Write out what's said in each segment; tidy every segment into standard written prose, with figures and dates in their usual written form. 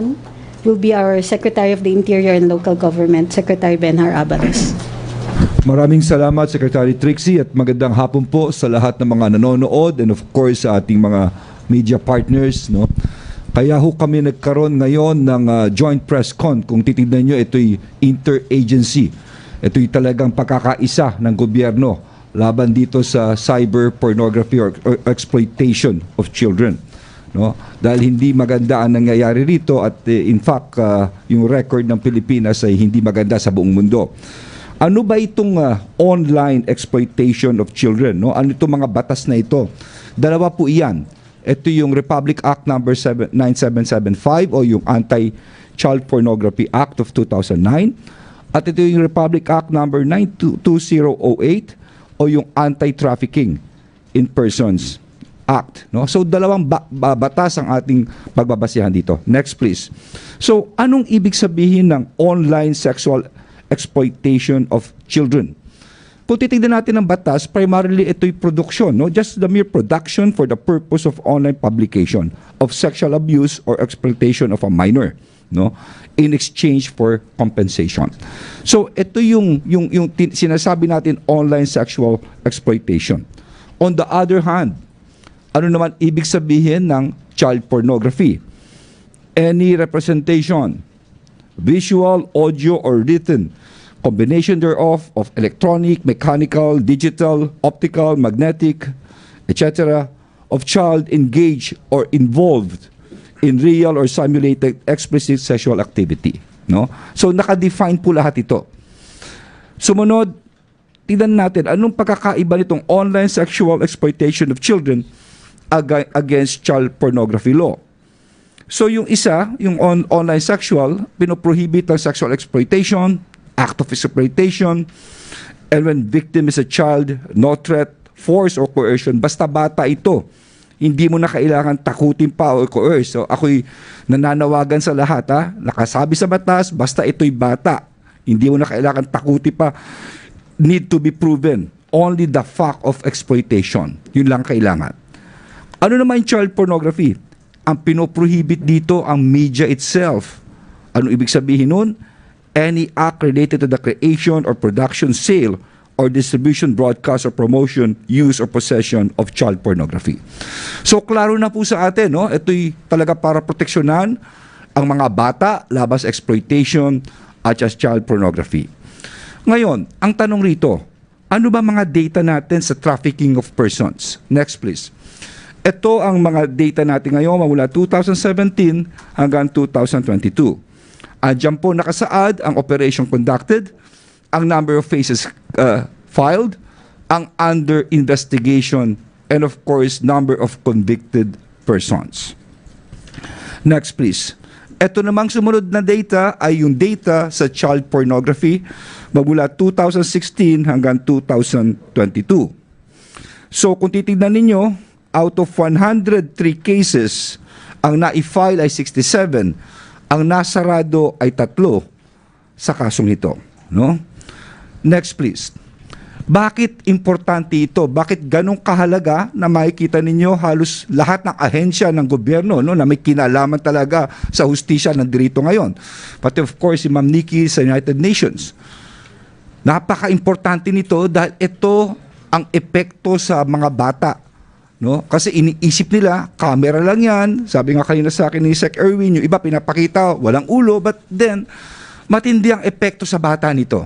naman will be our Secretary of the Interior and Local Government, Secretary Benhar Abalos. Maraming salamat, Secretary Trixie, at magandang hapon po sa lahat ng mga nanonood and of course sa ating mga media partners. No? Kaya ho kami nagkaroon ngayon ng joint press con. Kung titignan nyo, ito'y interagency. Ito'y talagang pagkakaisa ng gobyerno laban dito sa cyber pornography or exploitation of children. No? Dahil hindi maganda ang nangyayari rito at in fact, yung record ng Pilipinas ay hindi maganda sa buong mundo. Ano ba itong online exploitation of children? No? Ano itong mga batas na ito? Dalawa po iyan. Ito yung Republic Act number 9775 o yung Anti-Child Pornography Act of 2009. At ito yung Republic Act number 92008 o yung Anti-Trafficking in Persons Act. No? So dalawang batas ang ating pagbabasihan dito. Next please. So anong ibig sabihin ng online sexual exploitation of children? Kung titignan natin ang batas, primarily ito'y production, no? Just the mere production for the purpose of online publication of sexual abuse or exploitation of a minor, no? In exchange for compensation. So ito yung sinasabi natin online sexual exploitation. On the other hand, ano naman ibig sabihin ng child pornography? Any representation, visual, audio, or written combination thereof of electronic, mechanical, digital, optical, magnetic, etc. of child engaged or involved in real or simulated explicit sexual activity. No? So naka-define po lahat ito. Sumunod, tignan natin anong pagkakaiba nitong online sexual exploitation of children against child pornography law. So yung isa, yung online sexual, pinoprohibit ang sexual exploitation, act of exploitation, and when victim is a child, no threat, force, or coercion, basta bata ito. Hindi mo na kailangan takutin pa o coerce. So ako'y nananawagan sa lahat, nakasabi sa batas, basta ito'y bata. Hindi mo na kailangan takutin pa. Need to be proven. Only the fact of exploitation. Yun lang kailangan. Ano naman yung child pornography? Ang pinoprohibit dito ang media itself. Ano ibig sabihin nun? Any act related to the creation or production, sale, or distribution, broadcast, or promotion, use, or possession of child pornography. So, klaro na po sa atin, no? Ito'y talaga para proteksyonan ang mga bata laban sa exploitation at child pornography. Ngayon, ang tanong rito, ano ba mga data natin sa trafficking of persons? Next, please. Ito ang mga data natin ngayon mula 2017 hanggang 2022. Diyan po nakasaad ang operation conducted, ang number of cases filed, ang under investigation, and of course, number of convicted persons. Next, please. Ito namang sumunod na data ay yung data sa child pornography magmula 2016 hanggang 2022. So kung titignan ninyo, out of 103 cases, ang na-file ay 67. Ang nasarado ay 3 sa kasong ito. No? Next please. Bakit importante ito? Bakit ganong kahalaga na makikita ninyo halos lahat ng ahensya ng gobyerno, no, na may kinalaman talaga sa hustisya nandito ngayon? Pati of course si Ma'am Nikki sa United Nations. Napaka-importante nito dahil ito ang epekto sa mga bata. No? Kasi iniisip nila, camera lang yan. Sabi nga kanina sa akin ni Sec Erwin, yung iba pinapakita, walang ulo, but then, matindi ang epekto sa bata nito.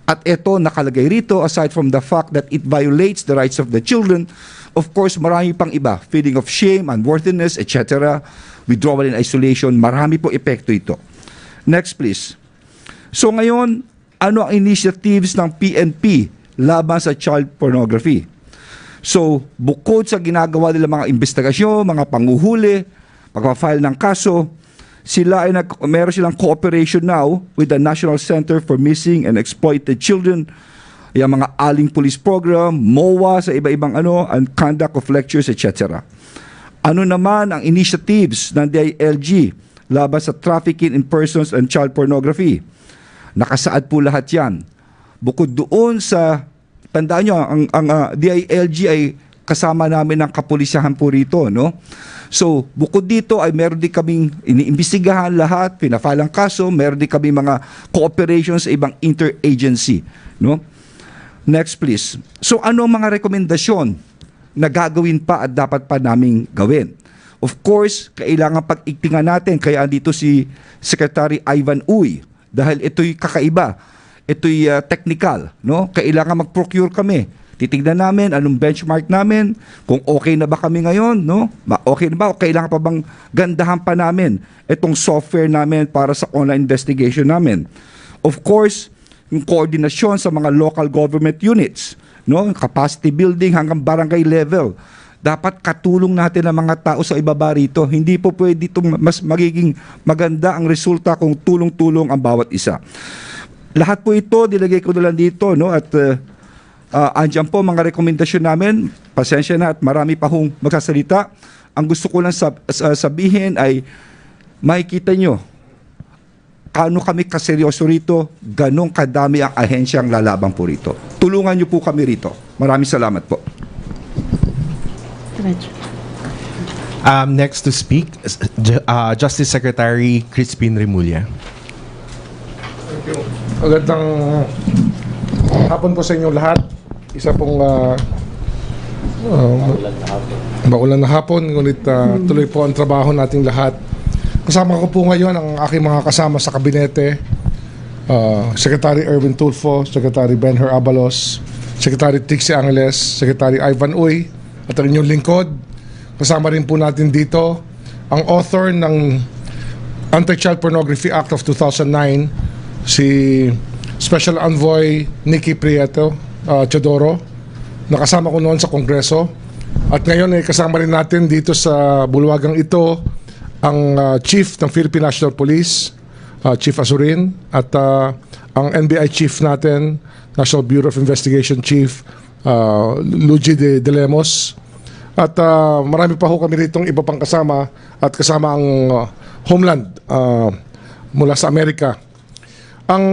At ito, nakalagay rito, aside from the fact that it violates the rights of the children, of course, marami pang iba. Feeling of shame, unworthiness, etc. Withdrawal and isolation, marami po epekto ito. Next, please. So ngayon, ano ang initiatives ng PNP laban sa child pornography? So, bukod sa ginagawa nila mga investigasyon, mga panguhuli, pagpa-file ng kaso, meron silang cooperation now with the National Center for Missing and Exploited Children, yung mga aling police program, MOA sa iba-ibang and conduct of lectures, etc. Ano naman ang initiatives ng DILG laban sa trafficking in persons and child pornography? Nakasaad po lahat yan. Bukod doon sa, tandaan nyo, ang DILG ay kasama namin ang kapulisahan po rito, no? So, bukod dito ay meron din kaming iniimbestigahan lahat, pinafalang kaso, meron din kaming mga cooperations sa ibang interagency, no? Next please. So, ano ang mga rekomendasyon na gagawin pa at dapat pa naming gawin? Of course, kailangan pag-igtingan natin, kaya andito si Secretary Ivan Uy, dahil ito'y kakaiba, ito'y technical, no? Kailangan mag-procure kami. Titignan namin anong benchmark namin, kung okay na ba kami ngayon, no? Okay na ba o kailangan pa bang gandahan pa namin itong software namin para sa online investigation namin. Of course, yung koordinasyon sa mga local government units, no? Capacity building hanggang barangay level. Dapat katulong natin ang mga tao sa ibaba rito. Hindi po pwede itong mas magiging maganda ang resulta kung tulong-tulong ang bawat isa. Lahat po ito, nilagay ko na lang dito, no? At andyan po mga rekomendasyon namin. Pasensya na at marami pa hong magsasalita. Ang gusto ko lang sabihin ay makikita nyo kano kami kaseryoso rito, ganong kadami ang ahensyang lalabang po rito. Tulungan nyo po kami rito. Maraming salamat po. Next to speak, Justice Secretary Crispin Remulla. Thank you. Magandang hapon po sa inyong lahat. Isa pong maulan na hapon, ngunit tuloy po ang trabaho nating lahat. Kasama ko po ngayon ang aking mga kasama sa kabinete, Secretary Erwin Tulfo, Secretary Benher Abalos, Secretary Trixie Angeles, Secretary Ivan Uy, at ang inyong lingkod. Kasama rin po natin dito ang author ng Anti-Child Pornography Act of 2009, si Special Envoy Nikki Prieto Teodoro, nakasama ko noon sa Kongreso. At ngayon ay kasama rin natin dito sa bulwagang ito ang Chief ng Philippine National Police, Chief Azurin, at ang NBI Chief natin, National Bureau of Investigation Chief Luigi de Lemos. At marami pa ho kami ritong iba pang kasama at kasama ang Homeland mula sa Amerika. Ang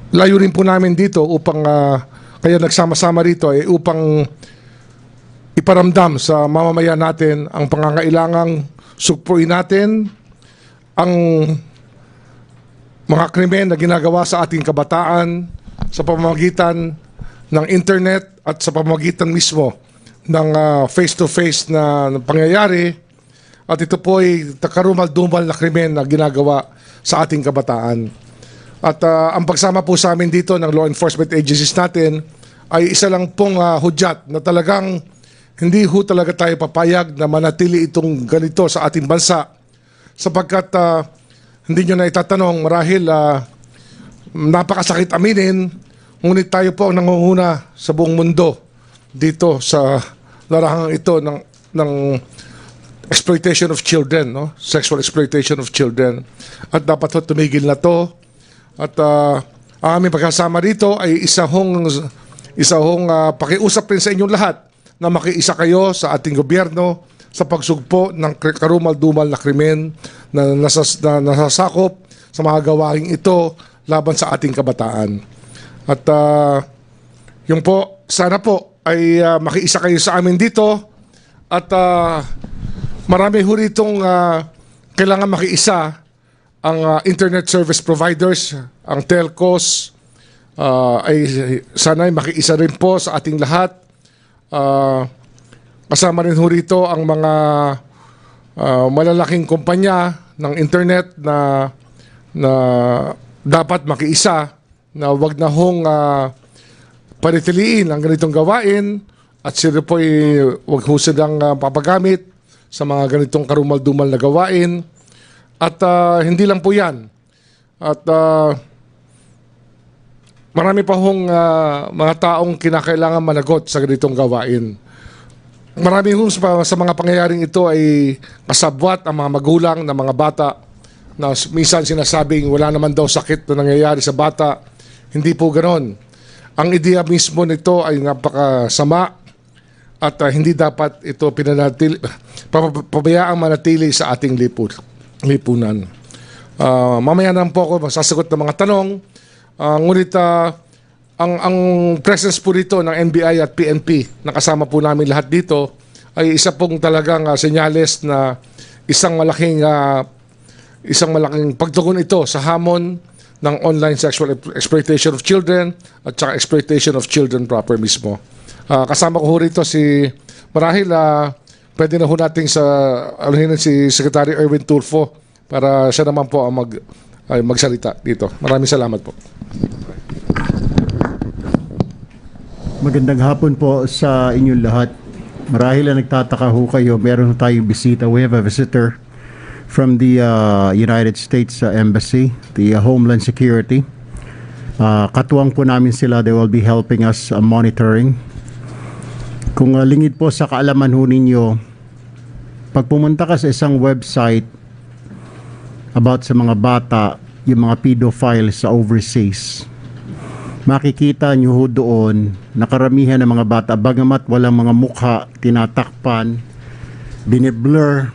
layunin po namin dito upang kaya nagsama-sama rito ay upang iparamdam sa mamamayan natin ang pangangailangang sugpuin natin ang mga krimen na ginagawa sa ating kabataan sa pamamagitan ng internet at sa pamamagitan mismo ng face-to-face na pangyayari, at ito po ay karumal-dumal na krimen na ginagawa sa ating kabataan. At ang pagsama po sa amin dito ng law enforcement agencies natin ay isa lang pong hudyat na talagang hindi ho talaga tayo papayag na manatili itong ganito sa ating bansa, sapagkat hindi nyo na itatanong marahil napakasakit aminin, ngunit tayo po ang nangunguna sa buong mundo dito sa larangang ito ng exploitation of children, no? Sexual exploitation of children. At dapat ho tumigil na to. At ang aming pagkasama dito ay isa hong pakiusap rin sa inyong lahat na makiisa kayo sa ating gobyerno sa pagsugpo ng karumal-dumal na krimen na nasasakop sa mga gawaing ito laban sa ating kabataan. At yung po, sana po ay makiisa kayo sa amin dito, at marami ho ritong kailangan makiisa. Ang internet service providers, ang telcos, ay sana'y makiisa rin po sa ating lahat. Kasama rin ho rito ang mga malalaking kumpanya ng internet na dapat makiisa, na wag na hong panitiliin ang ganitong gawain, at sila po ay wag ho silang papagamit sa mga ganitong karumal-dumal na gawain. At hindi lang po yan. At marami pa hong mga taong kinakailangan managot sa ganitong gawain. Marami hong sa mga pangyayaring ito ay kasabwat ang mga magulang ng mga bata, na minsan sinasabing wala naman daw sakit na nangyayari sa bata. Hindi po ganon. Ang ideya mismo nito ay napakasama, at hindi dapat ito pabayaang manatili sa ating lipunan. Mamaya naman po ako masasagot ng mga tanong. Ngunit ang presence po dito ng NBI at PNP, nakasama po namin lahat dito, ay isa pong talagang senyales na isang malaking pagtugon ito sa hamon ng online sexual exploitation of children at saka exploitation of children proper mismo. Kasama ko ho rito marahil pwede na ho natin si Secretary Erwin Tulfo para siya naman po ang magsalita dito. Maraming salamat po. Magandang hapon po sa inyong lahat. Marahil na nagtataka ho kayo, meron tayong bisita. We have a visitor from the United States Embassy, the Homeland Security. Katuwang po namin sila. They will be helping us monitoring. Kung lingid po sa kaalaman ho ninyo, pag pumunta ka sa isang website about sa mga bata, yung mga pedophiles sa overseas, makikita nyo ho doon na karamihan ng mga bata, bagamat walang mga mukha, tinatakpan, biniblur,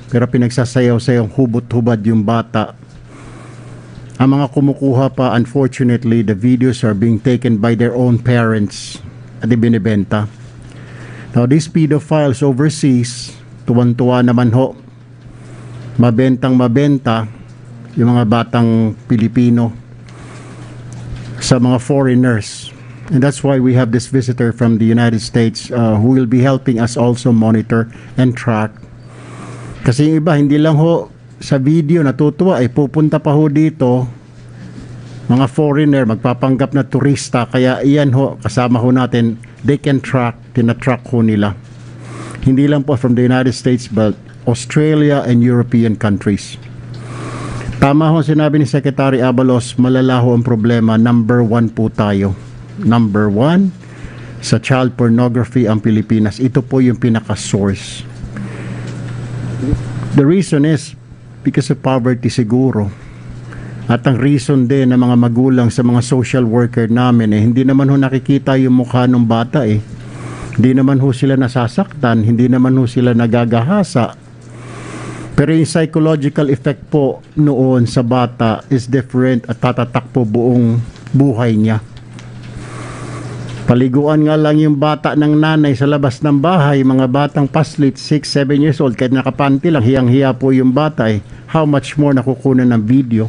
pero pinagsasayaw-sayang hubot-hubad yung bata. Ang mga kumukuha pa, unfortunately, the videos are being taken by their own parents at ibinibenta. Now, these pedophiles overseas, tuwan-tuwa naman ho, mabenta yung mga batang Pilipino sa mga foreigners. And that's why we have this visitor from the United States who will be helping us also monitor and track. Kasi yung iba, hindi lang ho sa video natutuwa, ay pupunta pa ho dito mga foreigner, magpapanggap na turista, kaya iyan ho, kasama ho natin, they can track, tinatrack ho nila. Hindi lang po from the United States but Australia and European countries. Tama ho sinabi ni Secretary Abalos, malala ho ang problema. Number 1 po tayo. Number 1 sa child pornography ang Pilipinas. Ito po yung pinaka-source. The reason is because of poverty siguro. At ang reason din ng mga magulang sa mga social worker namin, hindi naman ho nakikita yung mukha ng bata eh. Hindi naman ho sila nasasaktan, hindi naman ho sila nagagahasa. Pero yung psychological effect po noon sa bata is different at tatatak po buong buhay niya. Paliguan nga lang yung bata ng nanay sa labas ng bahay, mga batang paslit, 6, 7 years old, kahit nakapanti lang, hiyang-hiya po yung bata eh. How much more nakukunan ng video?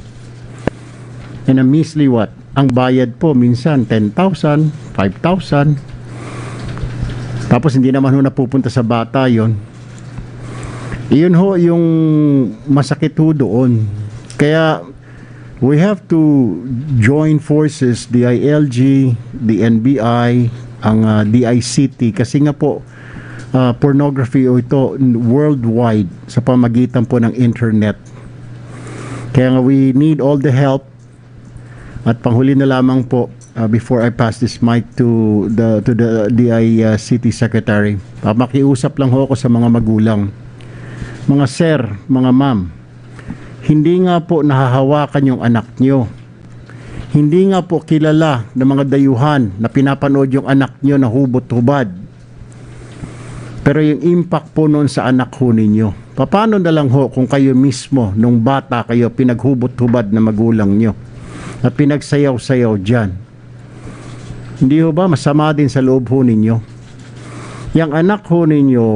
And a measly what? Ang bayad po minsan 10,000, 5,000. Tapos hindi naman ho napupunta sa bata yon. Iyon ho yung masakit ho doon. Kaya we have to join forces, the ILG, the NBI, ang DICT, kasi nga po pornography o ito worldwide sa pamagitan po ng internet. Kaya nga we need all the help. At panghuli na lamang po, before I pass this mic to the DICT Secretary, makiusap lang ho ako sa mga magulang. Mga sir, mga ma'am, hindi nga po nahahawakan yung anak nyo. Hindi nga po kilala ng mga dayuhan na pinapanood yung anak nyo na hubot-hubad. Pero yung impact po noon sa anak ho ninyo. Paano na lang ho kung kayo mismo, nung bata kayo, pinaghubot-hubad na magulang nyo at pinagsayaw-sayaw dyan? Hindi ho ba masama din sa loob ho ninyo? Yang anak ho ninyo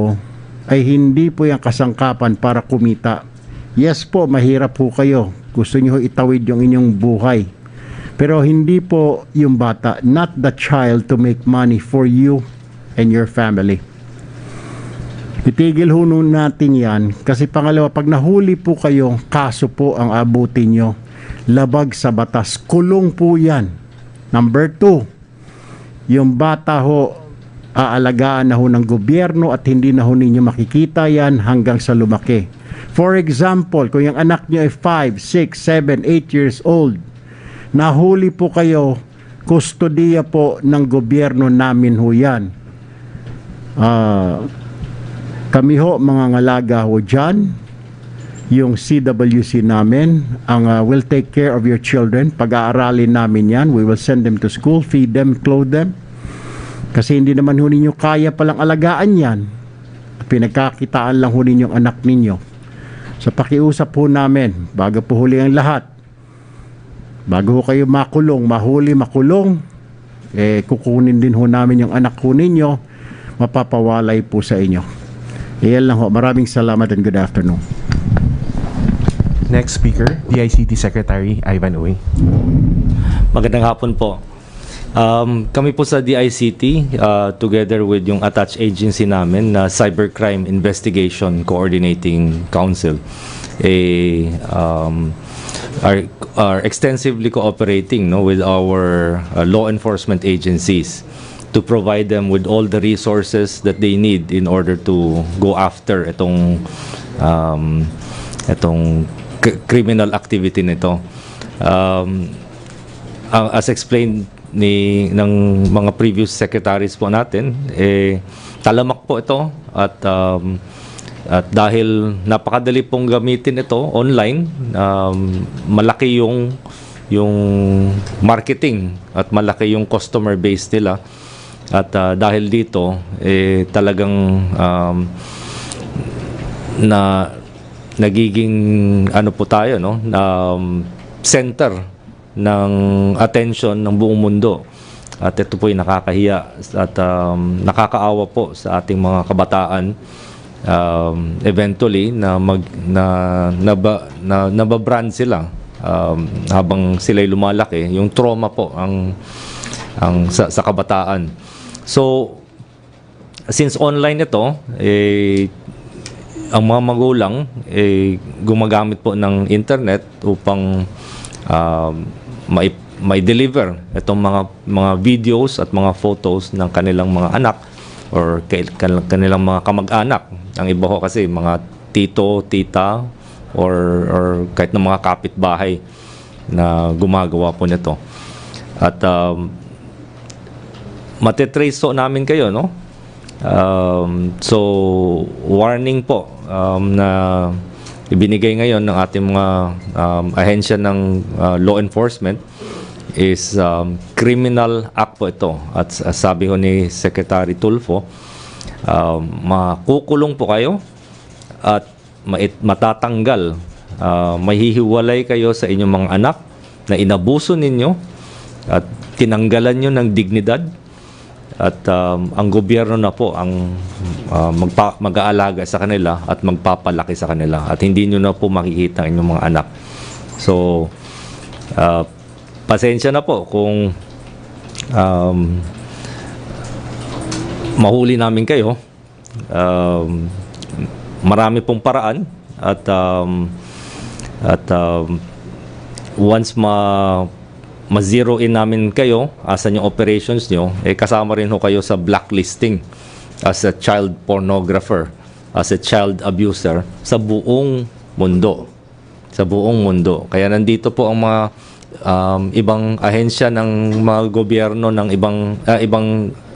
ay hindi po yung kasangkapan para kumita. Yes po, mahirap po kayo. Gusto nyo itawid yung inyong buhay. Pero hindi po yung bata, not the child to make money for you and your family. Itigil ho nun natin yan. Kasi pangalawa, pag nahuli po kayo, kaso po ang abutin nyo. Labag sa batas. Kulong po yan. Number 2, yung bata ho, aalagaan na ho ng gobyerno at hindi na ho ninyo makikita yan hanggang sa lumaki. For example, kung yung anak nyo ay 5, 6, 7, 8 years old, nahuli po kayo, kustodiya po ng gobyerno namin ho yan. Kami ho, mga ngalaga ho dyan, yung CWC namin, will take care of your children. Pag-aaralin namin yan, we will send them to school, feed them, clothe them. Kasi hindi naman ho ninyo kaya palang alagaan yan. Pinagkakitaan lang ho ninyo ang anak ninyo. So pakiusap po namin, bago po huli ang lahat, bago ho kayo makulong, mahuli, makulong, kukunin din ho namin yung anak ko ninyo, mapapawalay po sa inyo. Iyan lang ho. Maraming salamat and good afternoon. Next speaker, DICT Secretary Ivan Uy. Magandang hapon po. Kami po sa DICT, together with yung attached agency namin na Cybercrime Investigation Coordinating Council, are extensively cooperating with our law enforcement agencies to provide them with all the resources that they need in order to go after itong criminal activity nito. As explained ng mga previous secretaries po natin, talamak po ito at dahil napakadali pong gamitin ito online, malaki yung marketing at malaki yung customer base nila. At dahil dito, talagang nagiging po tayo, center ng attention ng buong mundo. At ito po ay nakakahiya at nakakaawa po sa ating mga kabataan, eventually nababrand sila habang sila'y lumalaki. Yung trauma po ang sa kabataan. So since online ito, ang mga magulang gumagamit po ng internet upang may deliver itong mga videos at mga photos ng kanilang mga anak or kanilang mga kamag-anak. Ang iba ho kasi mga tito, tita or kahit ng mga kapitbahay na gumagawa po nito. At matetrace so namin kayo, no? So warning po na ibinigay ngayon ng ating mga ahensya ng law enforcement is criminal act po ito. At sabi ho ni Secretary Tulfo, makukulong po kayo at matatanggal, mahihiwalay kayo sa inyong mga anak na inabuso ninyo at tinanggalan nyo ng dignidad. At ang gobyerno na po ang mag-aalaga sa kanila at magpapalaki sa kanila. At hindi nyo na po makikita ang inyong mga anak. So, pasensya na po kung mahuli namin kayo. Marami pong paraan. At once ma-zero in namin kayo, asan yung operations nyo, kasama rin ho kayo sa blacklisting as a child pornographer, as a child abuser sa buong mundo. Sa buong mundo. Kaya nandito po ang mga ibang ahensya ng mga gobyerno ng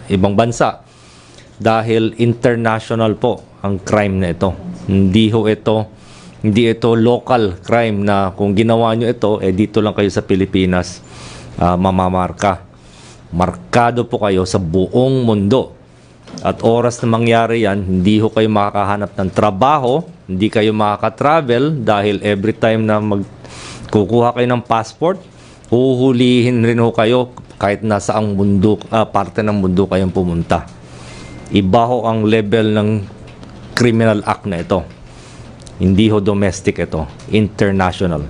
ibang bansa dahil international po ang crime na ito. Hindi ito local crime na kung ginawa nyo ito, dito lang kayo sa Pilipinas mamamarka. Markado po kayo sa buong mundo. At oras na mangyari yan, hindi ho kayo makakahanap ng trabaho, hindi kayo makaka-travel dahil every time na kukuha kayo ng passport, huhulihin rin ho kayo kahit nasa ang mundo, parte ng mundo kayong pumunta. Iba ho ang level ng criminal act na ito. Hindi ho domestic ito, international.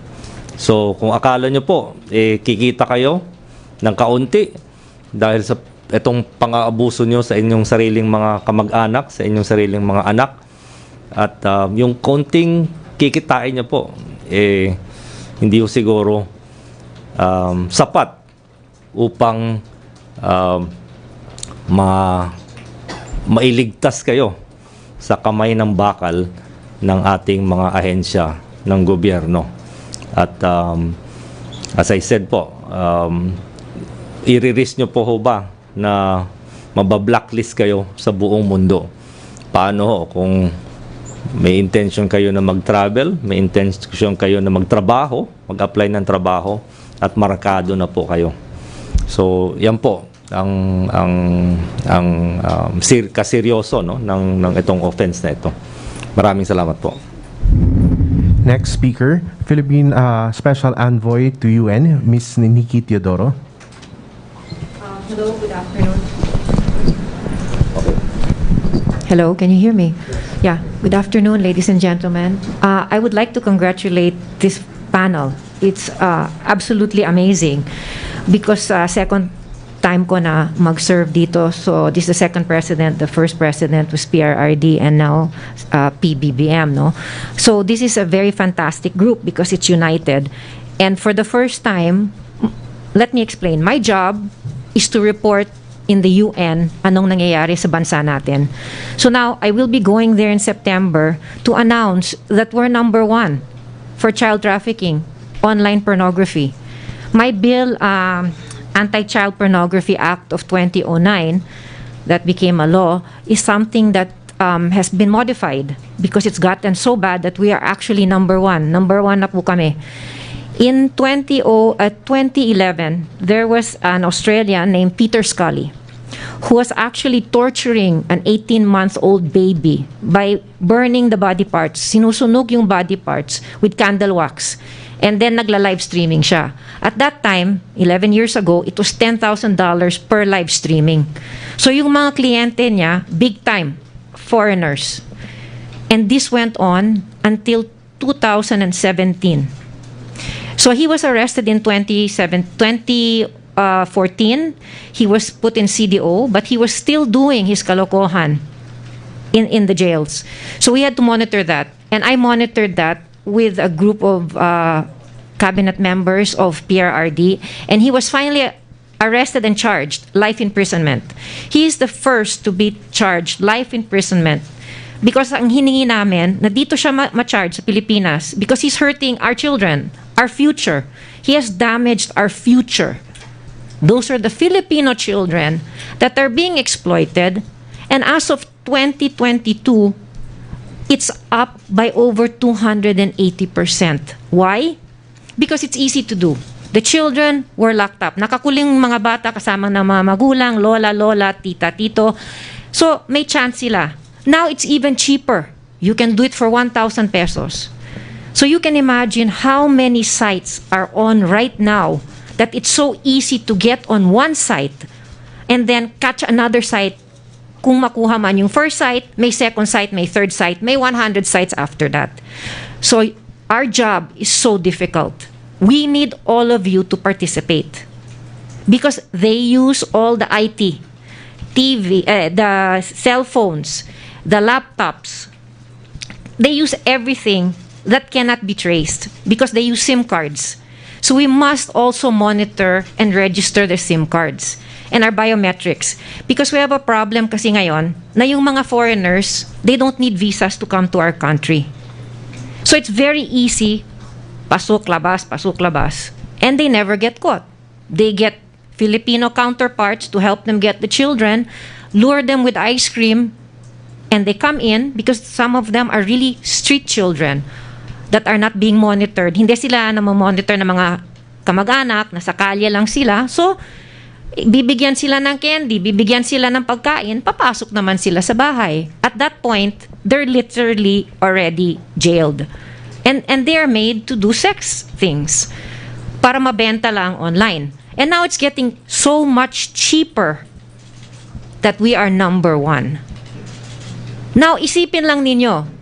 So kung akala nyo po, kikita kayo ng kaunti dahil sa itong pang-aabuso nyo sa inyong sariling mga kamag-anak, sa inyong sariling mga anak, at yung kaunting kikitain nyo po, hindi ho siguro sapat upang mailigtas kayo sa kamay ng bakal ng ating mga ahensya ng gobyerno. At as I said po, i-risk nyo po ho ba na mabablacklist kayo sa buong mundo? Paano ho kung may intention kayo na mag-travel, may intention kayo na magtrabaho, mag-apply ng trabaho, at markado na po kayo? So yan po ang kaseryoso ng itong offense na ito. Maraming salamat po. Next speaker, Philippine Special Envoy to UN, Ms. Nikki Teodoro. Hello, good afternoon. Hello, can you hear me? Yeah, good afternoon, ladies and gentlemen. I would like to congratulate this panel. It's absolutely amazing because second time ko na mag-serve dito. So this is the second president. The first president was PRRD and now PBBM, no? So this is a very fantastic group because it's united. And for the first time, let me explain. My job is to report in the UN anong nangyayari sa bansa natin. So now, I will be going there in September to announce that we're number 1 for child trafficking, online pornography. My bill, Anti-Child Pornography Act of 2009, that became a law, is something that has been modified because it's gotten so bad that we are actually number 1. Number 1 na po kami. In 2011, there was an Australian named Peter Scully who was actually torturing an 18-month-old baby by burning the body parts. Sinusunog yung body parts with candle wax. And then nagla-live streaming siya. At that time, 11 years ago, it was $10,000 per live streaming. So yung mga kliyente niya, big time, foreigners. And this went on until 2017. So he was arrested in 2014. He was put in CDO, but he was still doing his kalokohan in the jails. So we had to monitor that. And I monitored that with a group of cabinet members of PRRD. And he was finally arrested and charged, life imprisonment. He is the first to be charged life imprisonment because ang hiningi namin na dito siya ma-charge sa Pilipinas because he's hurting our children, our future. He has damaged our future. Those are the Filipino children that are being exploited. And as of 2022, it's up by over 280%. Why? Because it's easy to do. The children were locked up. Nakakuling mga bata kasama ng mga magulang, lola, tita, tito. So, may chance sila. Now, it's even cheaper. You can do it for 1,000 pesos. So, you can imagine how many sites are on right now that it's so easy to get on one site and then catch another site. Kung makuha man yung first site, may second site, may third site, may 100 sites after that. So, our job is so difficult. We need all of you to participate because they use all the IT, TV, the cell phones, the laptops. They use everything that cannot be traced because they use SIM cards. So we must also monitor and register the SIM cards and our biometrics because we have a problem kasi ngayon na yung mga foreigners, they don't need visas to come to our country. So it's very easy, pasok, labas, and they never get caught. They get Filipino counterparts to help them get the children, lure them with ice cream, and they come in because some of them are really street children that are not being monitored. Hindi sila na monitor ng mga kamag-anak, nasa kalye lang sila. So, bibigyan sila ng candy, bibigyan sila ng pagkain, papasok naman sila sa bahay. At that point, they're literally already jailed. And they are made to do sex things para mabenta lang online. And now it's getting so much cheaper that we are number 1. Now, isipin lang ninyo,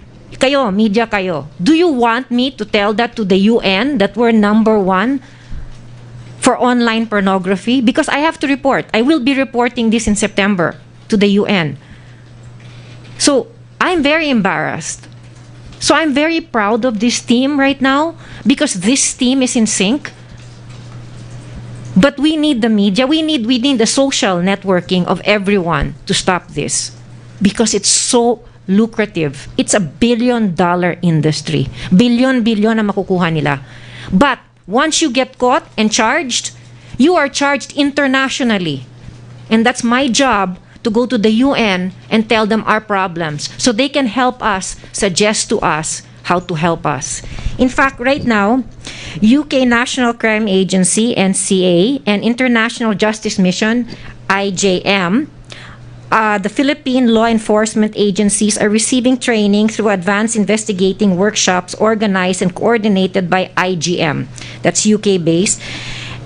kayo, media kayo, do you want me to tell that to the UN that we're number 1 for online pornography? Because I have to report. I will be reporting this in September to the UN. So, I'm very embarrassed. So, I'm very proud of this team right now because this team is in sync. But we need the media. We need the social networking of everyone to stop this because it's so lucrative. It's a billion-dollar industry. Billion na makukuha nila. But once you get caught and charged, you are charged internationally. And that's my job to go to the UN and tell them our problems so they can help us, suggest to us how to help us. In fact, right now, UK National Crime Agency, NCA, and International Justice Mission, IJM, the Philippine law enforcement agencies are receiving training through advanced investigating workshops organized and coordinated by IGM. That's UK-based.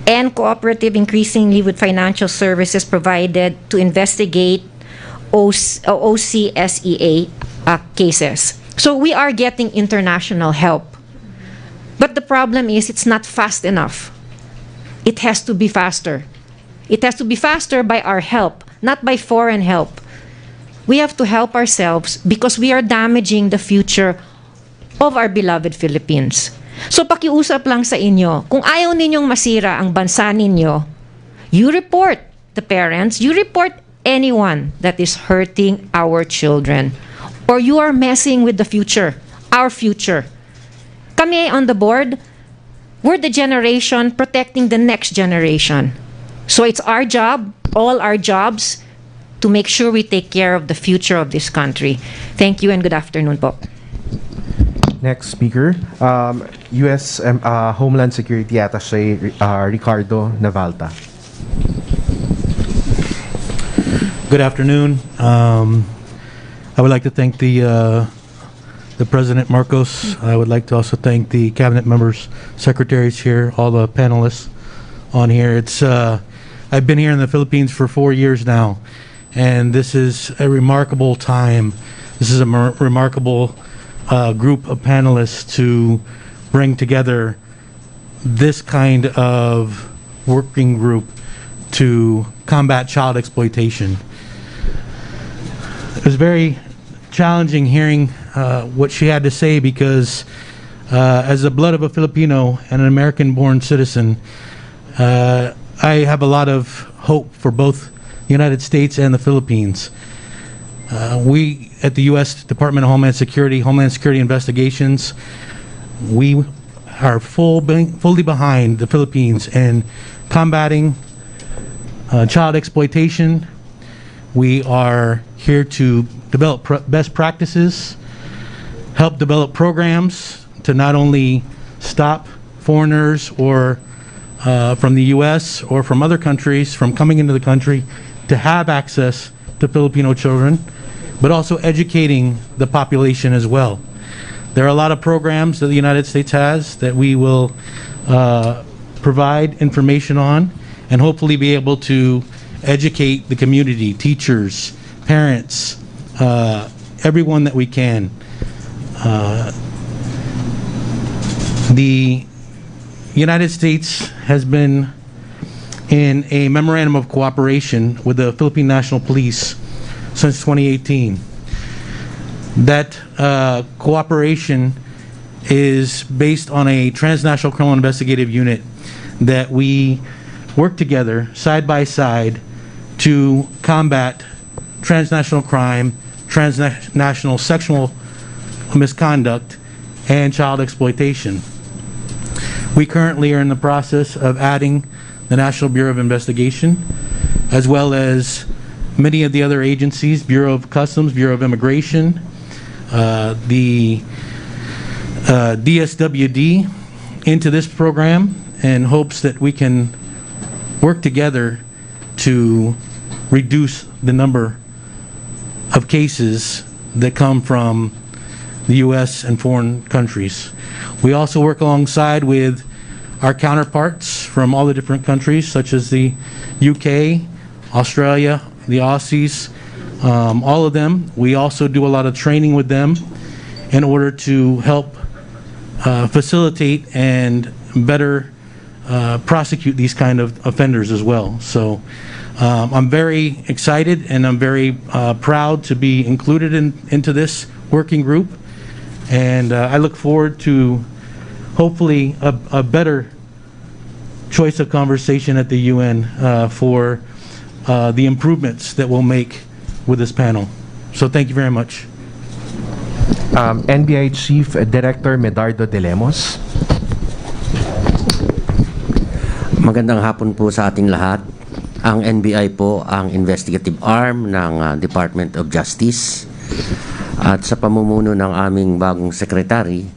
and cooperative increasingly with financial services provided to investigate OCSEA cases. So we are getting international help. But the problem is it's not fast enough. It has to be faster. It has to be faster by our help, not by foreign help. We have to help ourselves because we are damaging the future of our beloved Philippines. So pakiusap lang sa inyo, kung ayaw ninyong masira ang bansa ninyo, you report the parents, you report anyone that is hurting our children, or you are messing with the future, our future. Kami on the board, we're the generation protecting the next generation. So it's our job, all our jobs, to make sure we take care of the future of this country. Thank you and good afternoon po. Next speaker, U.S. Homeland Security Attaché Ricardo Navalta. Good afternoon. I would like to thank the President Marcos. I would like to also thank the cabinet members, secretaries here, all the panelists on here. It's I've been here in the Philippines for 4 years now, and this is a remarkable time. This is a remarkable group of panelists to bring together this kind of working group to combat child exploitation. It was very challenging hearing what she had to say because as the blood of a Filipino and an American-born citizen, I have a lot of hope for both the United States and the Philippines. We at the U.S. Department of Homeland Security Investigations, we are fully behind the Philippines in combating child exploitation. We are here to develop best practices, help develop programs to not only stop foreigners or from the U.S. or from other countries from coming into the country to have access to Filipino children, but also educating the population as well. There are a lot of programs that the United States has that we will provide information on and hopefully be able to educate the community, teachers, parents, everyone that we can. The United States has been in a memorandum of cooperation with the Philippine National Police since 2018. That cooperation is based on a transnational criminal investigative unit that we work together side by side to combat transnational crime, transnational sexual misconduct, and child exploitation. We currently are in the process of adding the National Bureau of Investigation, as well as many of the other agencies, Bureau of Customs, Bureau of Immigration, the DSWD, into this program in hopes that we can work together to reduce the number of cases that come from the U.S. and foreign countries. We also work alongside with our counterparts from all the different countries, such as the UK, Australia, the Aussies, all of them. We also do a lot of training with them in order to help facilitate and better prosecute these kind of offenders as well. So I'm very excited and I'm very proud to be included into this working group, and I look forward to hopefully a better choice of conversation at the UN for the improvements that we'll make with this panel. So thank you very much. NBI Chief Director Medardo de Lemos. Magandang hapon po sa ating lahat. Ang NBI po ang investigative arm ng Department of Justice. At sa pamumuno ng aming bagong secretary,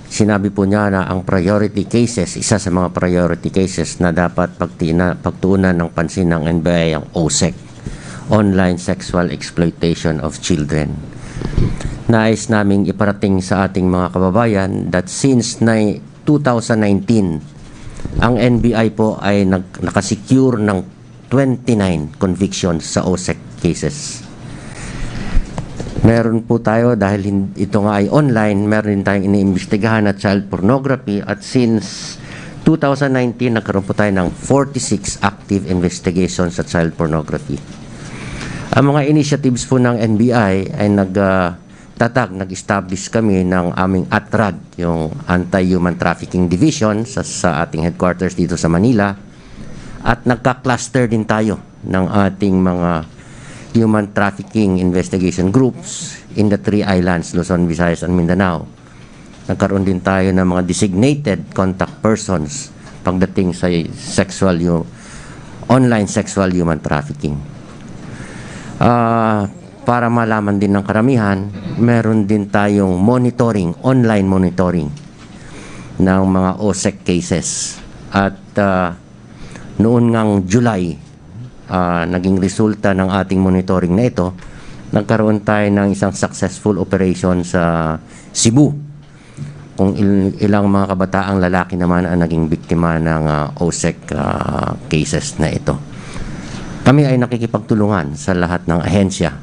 sinabi po niya na ang priority cases, isa sa mga priority cases na dapat pagtuunan ng pansin ng NBI ang OSEC, Online Sexual Exploitation of Children. Nais naming iparating sa ating mga kababayan that since 2019, ang NBI po ay nakasecure ng 29 convictions sa OSEC cases. Meron po tayo, dahil ito nga ay online, meron din tayong iniimbestigahan na child pornography, at since 2019, nagkaroon po tayo ng 46 active investigations sa child pornography. Ang mga initiatives po ng NBI ay nag-establish kami ng aming ATRAD, yung Anti-Human Trafficking Division sa ating headquarters dito sa Manila, at nagka-cluster din tayo ng ating mga human trafficking investigation groups in the 3 islands, Luzon, Visayas, and Mindanao. Nagkaroon din tayo ng mga designated contact persons pagdating sa online sexual human trafficking. Para malaman din ng karamihan, meron din tayong monitoring, online monitoring ng mga OSEC cases. At noon ngang July, naging resulta ng ating monitoring na ito, nagkaroon tayo ng isang successful operation sa Cebu, kung ilang mga kabataang lalaki naman ang naging biktima ng OSEC cases na ito. Kami ay nakikipagtulungan sa lahat ng ahensya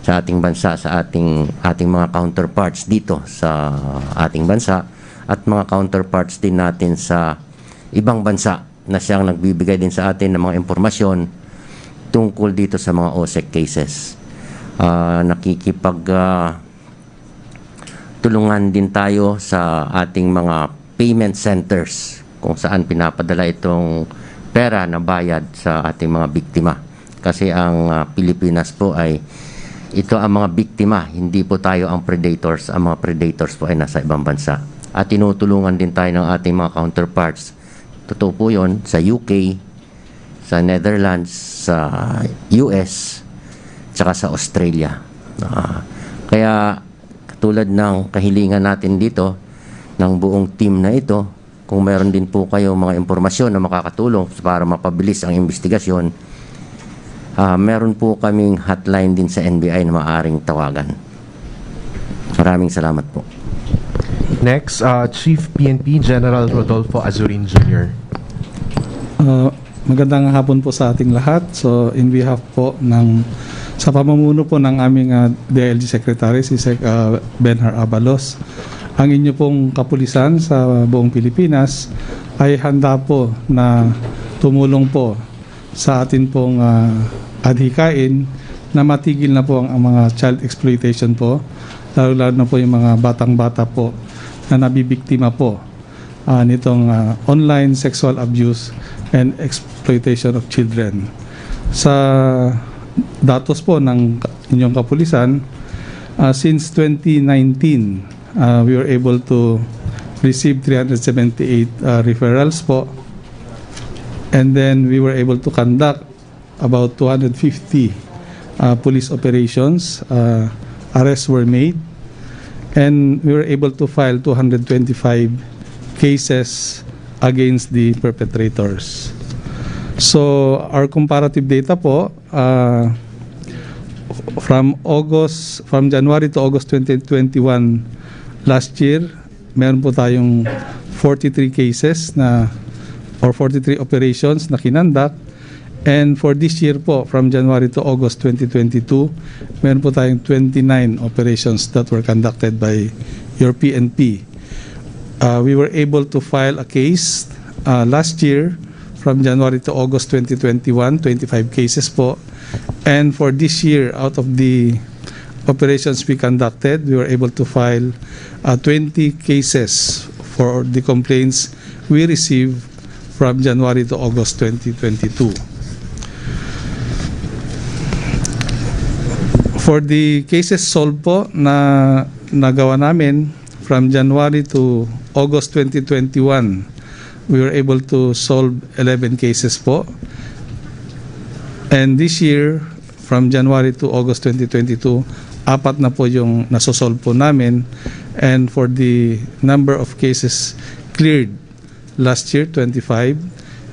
sa ating bansa, sa ating mga counterparts dito sa ating bansa, at mga counterparts din natin sa ibang bansa na siyang nagbibigay din sa atin ng mga impormasyon tungkol dito sa mga OSEC cases. Tulungan din tayo sa ating mga payment centers kung saan pinapadala itong pera na bayad sa ating mga biktima. Kasi ang Pilipinas po ay ito ang mga biktima, hindi po tayo ang predators. Ang mga predators po ay nasa ibang bansa. At tinutulungan din tayo ng ating mga counterparts. Totoo po yun sa UK, sa Netherlands, sa US, tsaka sa Australia. Kaya katulad ng kahilingan natin dito, ng buong team na ito, kung meron din po kayo mga impormasyon na makakatulong para mapabilis ang investigasyon, meron po kaming hotline din sa NBI na maaaring tawagan. Maraming salamat po. Next, Chief PNP General Rodolfo Azurin Jr. Magandang hapon po sa ating lahat. So, in behalf po sa pamumuno po ng aming DILG Secretary, si Sec. Benhar Abalos, ang inyo pong kapulisan sa buong Pilipinas ay handa po na tumulong po sa atin pong adhikain na matigil na po ang mga child exploitation po, lalo na po yung mga batang-bata po na nabibiktima po nitong online sexual abuse and exploitation of children. Sa datos po ng inyong kapulisan, since 2019, we were able to receive 378 referrals po, and then we were able to conduct about 250 police operations. Arrests were made, and we were able to file 225 cases against the perpetrators. So our comparative data po, from January to August 2021 last year, meron po tayong 43 cases or 43 operations na kinandak. And for this year po, from January to August 2022, meron po tayong 29 operations that were conducted by your PNP. We were able to file a case last year from January to August 2021, 25 cases po. And for this year, out of the operations we conducted, we were able to file 20 cases for the complaints we received from January to August 2022. For the cases solved po na nagawa namin from January to August 2021, we were able to solve 11 cases po. And this year, from January to August 2022, 4 na po yung nasosolve po namin. And for the number of cases cleared last year, 25.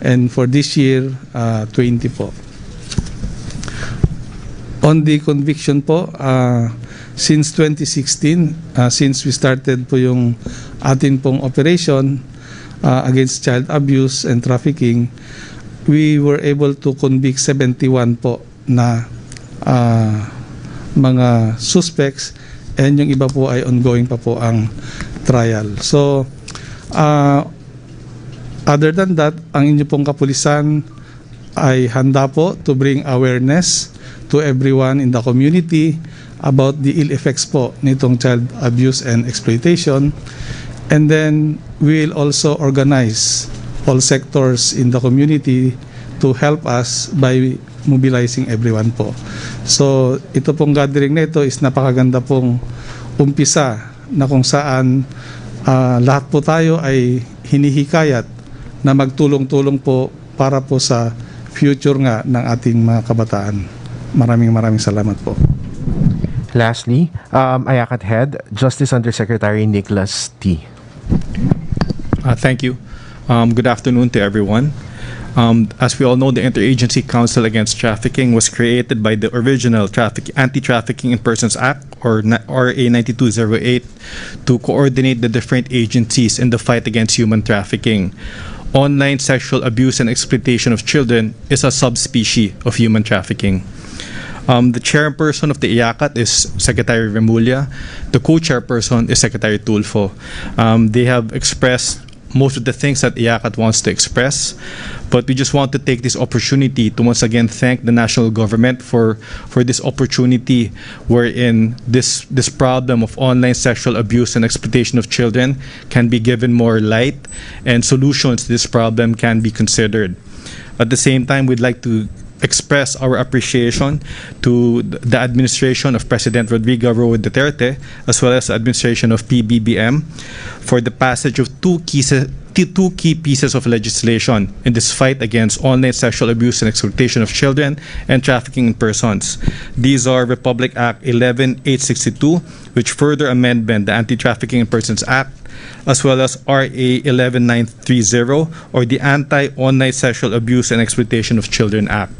And for this year, 20 po. On the conviction po, since 2016, since we started po yung atin pong operation, against child abuse and trafficking, we were able to convict 71 po na mga suspects, and yung iba po ay ongoing pa po ang trial. So, other than that, ang inyo pong kapulisan ay handa po to bring awareness to everyone in the community about the ill effects po nitong child abuse and exploitation. And then, we'll also organize all sectors in the community to help us by mobilizing everyone po. So, ito pong gathering na ito is napakaganda pong umpisa na kung saan lahat po tayo ay hinihikayat na magtulong-tulong po para po sa future nga ng ating mga kabataan. Maraming salamat po. Lastly, IACAT Head, Justice Undersecretary Nicholas T. Thank you. Good afternoon to everyone. As we all know, the Interagency Council Against Trafficking was created by the original Anti-Trafficking in Persons Act, or RA 9208, to coordinate the different agencies in the fight against human trafficking. Online sexual abuse and exploitation of children is a subspecies of human trafficking. The chairperson of the IACAT is Secretary Remulla. The co-chairperson is Secretary Tulfo. They have expressed most of the things that IACAT wants to express, but we just want to take this opportunity to once again thank the national government for this opportunity wherein this problem of online sexual abuse and exploitation of children can be given more light and solutions to this problem can be considered. At the same time, we'd like to express our appreciation to the administration of President Rodrigo Roa Duterte, as well as the administration of PBBM, for the passage of two key pieces of legislation in this fight against online sexual abuse and exploitation of children and trafficking in persons. These are Republic Act 11862, which further amendment the Anti-Trafficking in Persons Act, as well as RA 11930, or the Anti-Online Sexual Abuse and Exploitation of Children Act.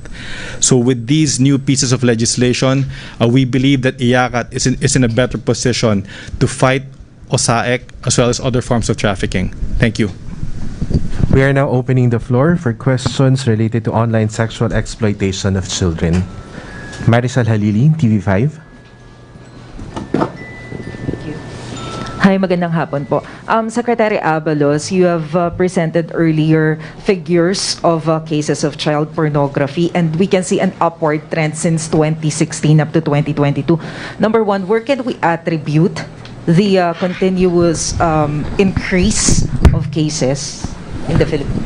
So with these new pieces of legislation, we believe that IACAT is in a better position to fight OSAEC as well as other forms of trafficking. Thank you. We are now opening the floor for questions related to online sexual exploitation of children. Marisol Halili, TV5. Hi, magandang hapon po. Secretary Abalos, you have presented earlier figures of cases of child pornography, and we can see an upward trend since 2016 up to 2022. Number one, where can we attribute the continuous increase of cases in the Philippines?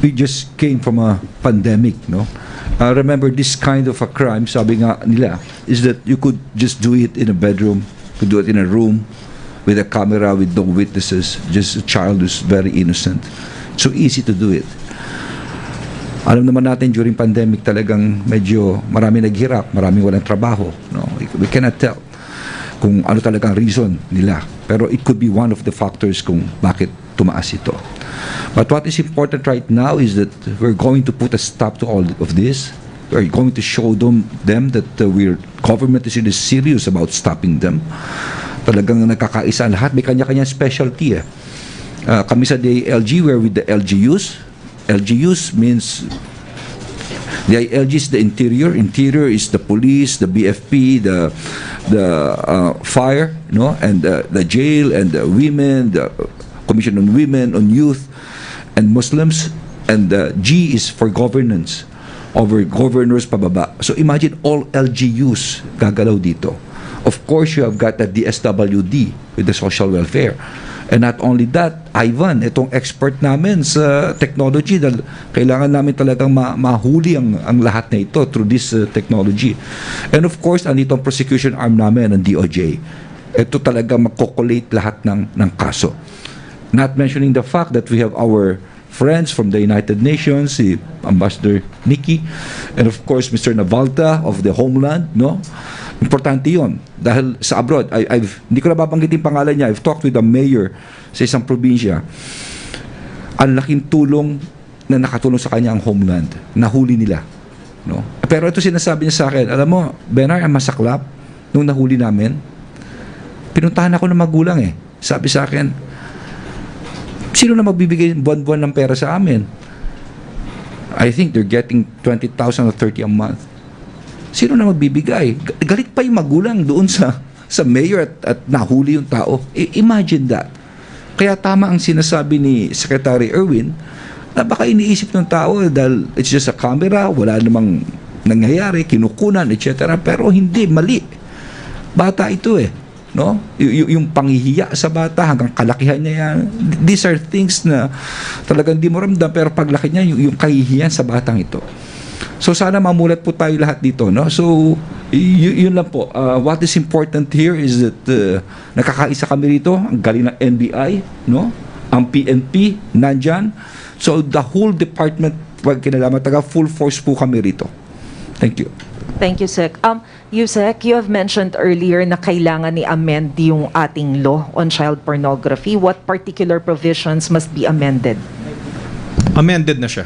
We just came from a pandemic, no? Remember, this kind of a crime, sabi nga nila, is that you could just do it in a bedroom, could do it in a room, with a camera, with no witnesses, just a child who's very innocent. So easy to do it. Alam naman natin during pandemic talagang medyo marami naghirap, maraming walang trabaho. No? We cannot tell kung ano talagang reason nila. Pero it could be one of the factors kung bakit tumaas ito. But what is important right now is that we're going to put a stop to all of this. We're going to show them that government is really serious about stopping them. Talagang nakakaisa lahat, may kanya-kanya specialty. Kami sa DILG, we're with the LGUs. LGUs means the ILG is the interior. Interior is the police, the BFP, the fire, no, and the jail, and the women, the Commission on Women, on Youth, and Muslims. And G is for governance, over governors pababa. So imagine all LGUs gagalaw dito. Of course, you have got the DSWD with the social welfare. And not only that, Ivan, itong expert namin sa technology, dahil kailangan namin talagang mahuli ang lahat na ito through this technology. And of course, andito ang prosecution arm namin, ang DOJ. Ito talaga magkokolate lahat ng kaso. Not mentioning the fact that we have our friends from the United Nations, si Ambassador Nikki, and of course, Mr. Navalta of the Homeland, no? Importante yun. Dahil sa abroad, hindi ko na babanggitin pangalan niya, I've talked with the mayor sa isang probinsya. Ang laking tulong na nakatulong sa kanya ang Homeland. Nahuli nila. No? Pero ito sinasabi niya sa akin, alam mo, Benar, ang masaklap, nung nahuli namin, pinuntahan ako ng magulang eh. Sabi sa akin, Sino na magbibigay buwan-buwan ng pera sa amin? I think they're getting 20,000 or 30 a month. Sino na magbibigay? Galit pa yung magulang doon sa mayor at nahuli yung tao. Imagine that. Kaya tama ang sinasabi ni Secretary Erwin na baka iniisip ng tao dahil it's just a camera, wala namang nangyayari, kinukunan, etc. Pero hindi, mali. Bata ito eh. No? Yung panghihiya sa bata hanggang kalakihan niya yan. These are things na talagang di mo ramdam, pero paglaki niya, yung kahihiyan sa batang ito. So sana mamulat po tayo lahat dito, no? So yun lang po. What is important here is that nakakaisa kami rito, ang galing ng NBI, no? Ang PNP nandyan. So the whole department, pag kinalaman taga, full force po kami rito. Thank you. Thank you, Sec. Yusek, you have mentioned earlier na kailangan ni-amend yung ating law on child pornography. What particular provisions must be amended? Amended na siya.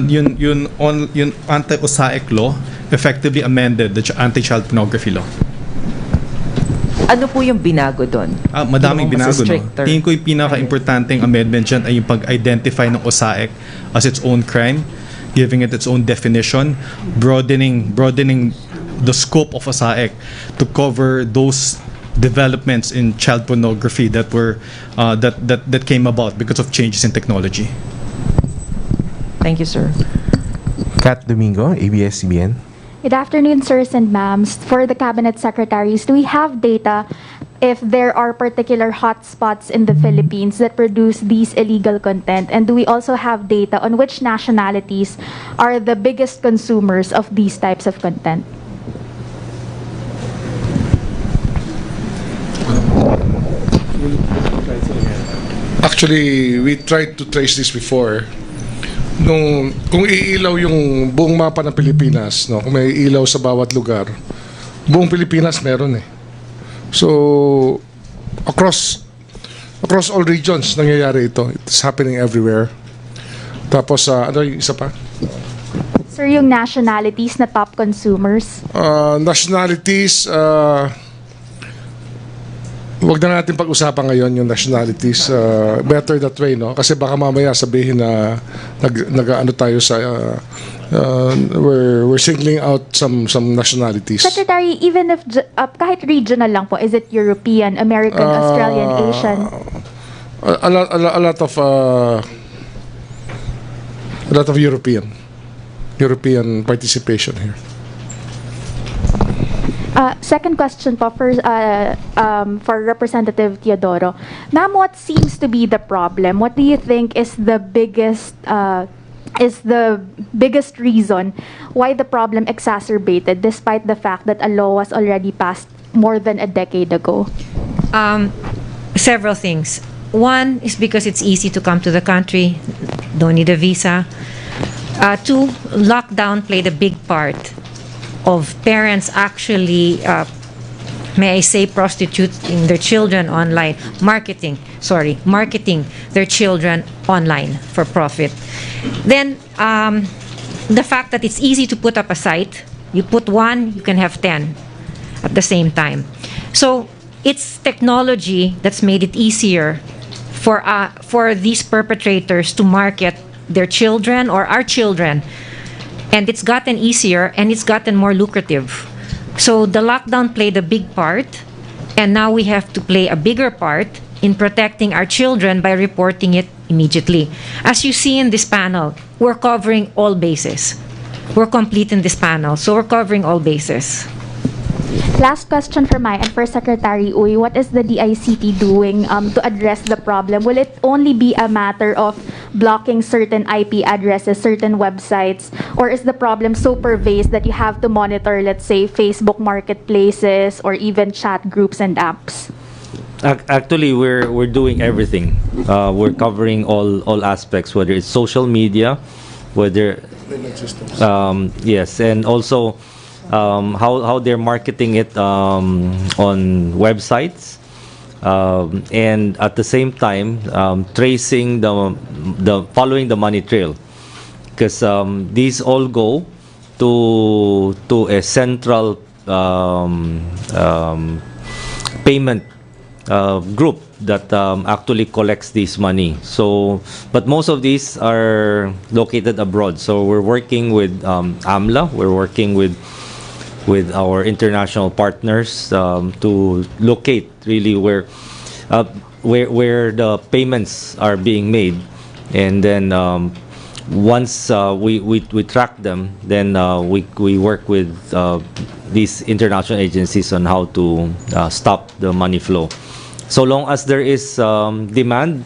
Yun anti-USAID law effectively amended the anti-child pornography law. Ano po yung binago doon? Madaming Yung mas binago. No? stricter. Tingin ko yung pinaka-importanting amendment dyan ay yung pag-identify ng USAID as its own crime, giving it its own definition, broadening the scope of USAID to cover those developments in child pornography that were that came about because of changes in technology. Thank you, sir. Kat Domingo, ABS-CBN. Good afternoon, sirs and ma'ams. For the cabinet secretaries, do we have data if there are particular hotspots in the Philippines that produce these illegal content? And do we also have data on which nationalities are the biggest consumers of these types of content? Actually, we tried to trace this before. Kung iilaw yung buong mapa ng Pilipinas, no, kung may ilaw sa bawat lugar, buong Pilipinas meron eh. So across all regions nangyayari ito. It's happening everywhere. Tapos ano yung isa pa? Sir, yung nationalities na top consumers? Nationalities, wag na natin pag-usapan ngayon yung nationalities. Better that way, no? Kasi baka mamaya sabihin na nag-ano tayo sa we're singling out some nationalities. Secretary, even if kahit regional lang po, is it European, American, Australian, Asian? A lot of European participation here. Second question po for Representative Teodoro. Ma'am, what seems to be the problem? What do you think is the biggest reason why the problem exacerbated despite the fact that a law was already passed more than a decade ago? Several things. One is because it's easy to come to the country, don't need a visa. Two, lockdown played a big part of parents actually, may I say, prostituting their children online, marketing their children online for profit. Then, the fact that it's easy to put up a site, you put one, you can have 10 at the same time. So, it's technology that's made it easier for these perpetrators to market their children or our children. And it's gotten easier and it's gotten more lucrative. So the lockdown played a big part, and now we have to play a bigger part in protecting our children by reporting it immediately. As you see in this panel, we're covering all bases. We're complete in this panel, so we're covering all bases. Last question for Mai and for Secretary Uy, what is the DICT doing to address the problem? Will it only be a matter of blocking certain IP addresses, certain websites, or is the problem so pervasive that you have to monitor, let's say, Facebook marketplaces or even chat groups and apps? Actually, we're doing everything. We're covering all aspects, whether it's social media, whether yes, and also how they're marketing it on websites, and at the same time tracing the following the money trail, because these all go to a central payment group that actually collects this money. So, but most of these are located abroad. So we're working with AMLA. We're working with our international partners to locate really where the payments are being made, and then once we track them, then we work with these international agencies on how to stop the money flow. So long as there is demand,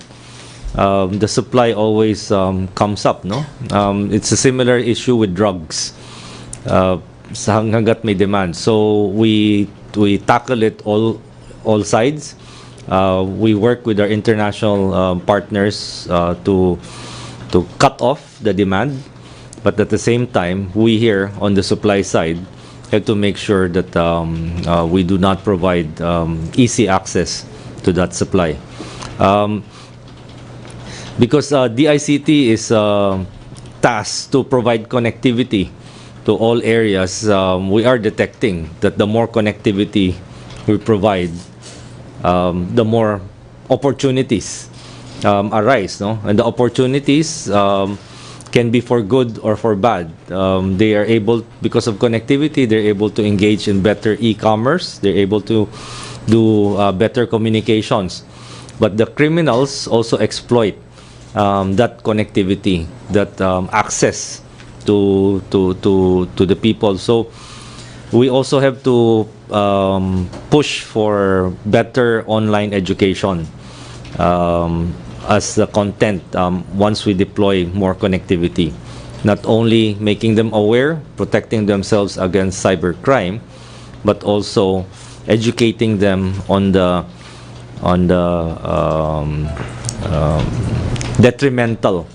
the supply always comes up, no? It's a similar issue with drugs. Hanggat may demand. So we tackle it all sides. We work with our international partners to cut off the demand, but at the same time, we here on the supply side have to make sure that we do not provide easy access to that supply. Because DICT is tasked to provide connectivity to all areas, we are detecting that the more connectivity we provide, the more opportunities arise, no? And the opportunities can be for good or for bad. They are able, because of connectivity, they're able to engage in better e-commerce. They're able to do better communications. But the criminals also exploit that connectivity, that access to the people. So we also have to push for better online education as the content once we deploy more connectivity. Not only making them aware, protecting themselves against cybercrime, but also educating them on the detrimental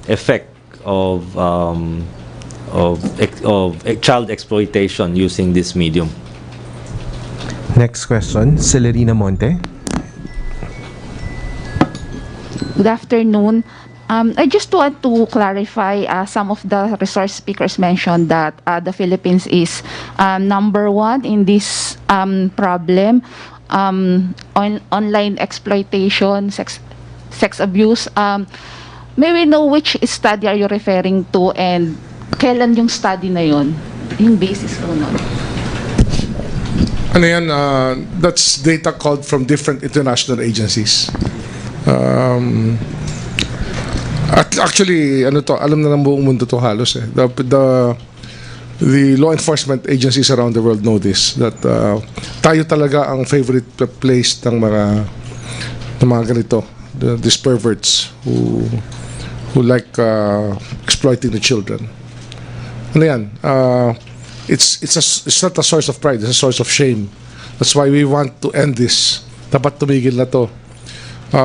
effect of child exploitation using this medium. Next question, Celerina Monte. Good afternoon. I just want to clarify some of the resource speakers mentioned that the Philippines is number one in this problem, online exploitation, sex abuse. May we know which study are you referring to and kailan yung study na yun? Yung basis ko nun. Ano yan, that's data called from different international agencies. Actually, ano to, alam na ng buong mundo to halos eh. The law enforcement agencies around the world know this, that tayo talaga ang favorite place ng mga ganito, these perverts who like exploiting the children. Ano yan? It's not a source of pride, it's a source of shame. That's why we want to end this. Dapat tumigil na to.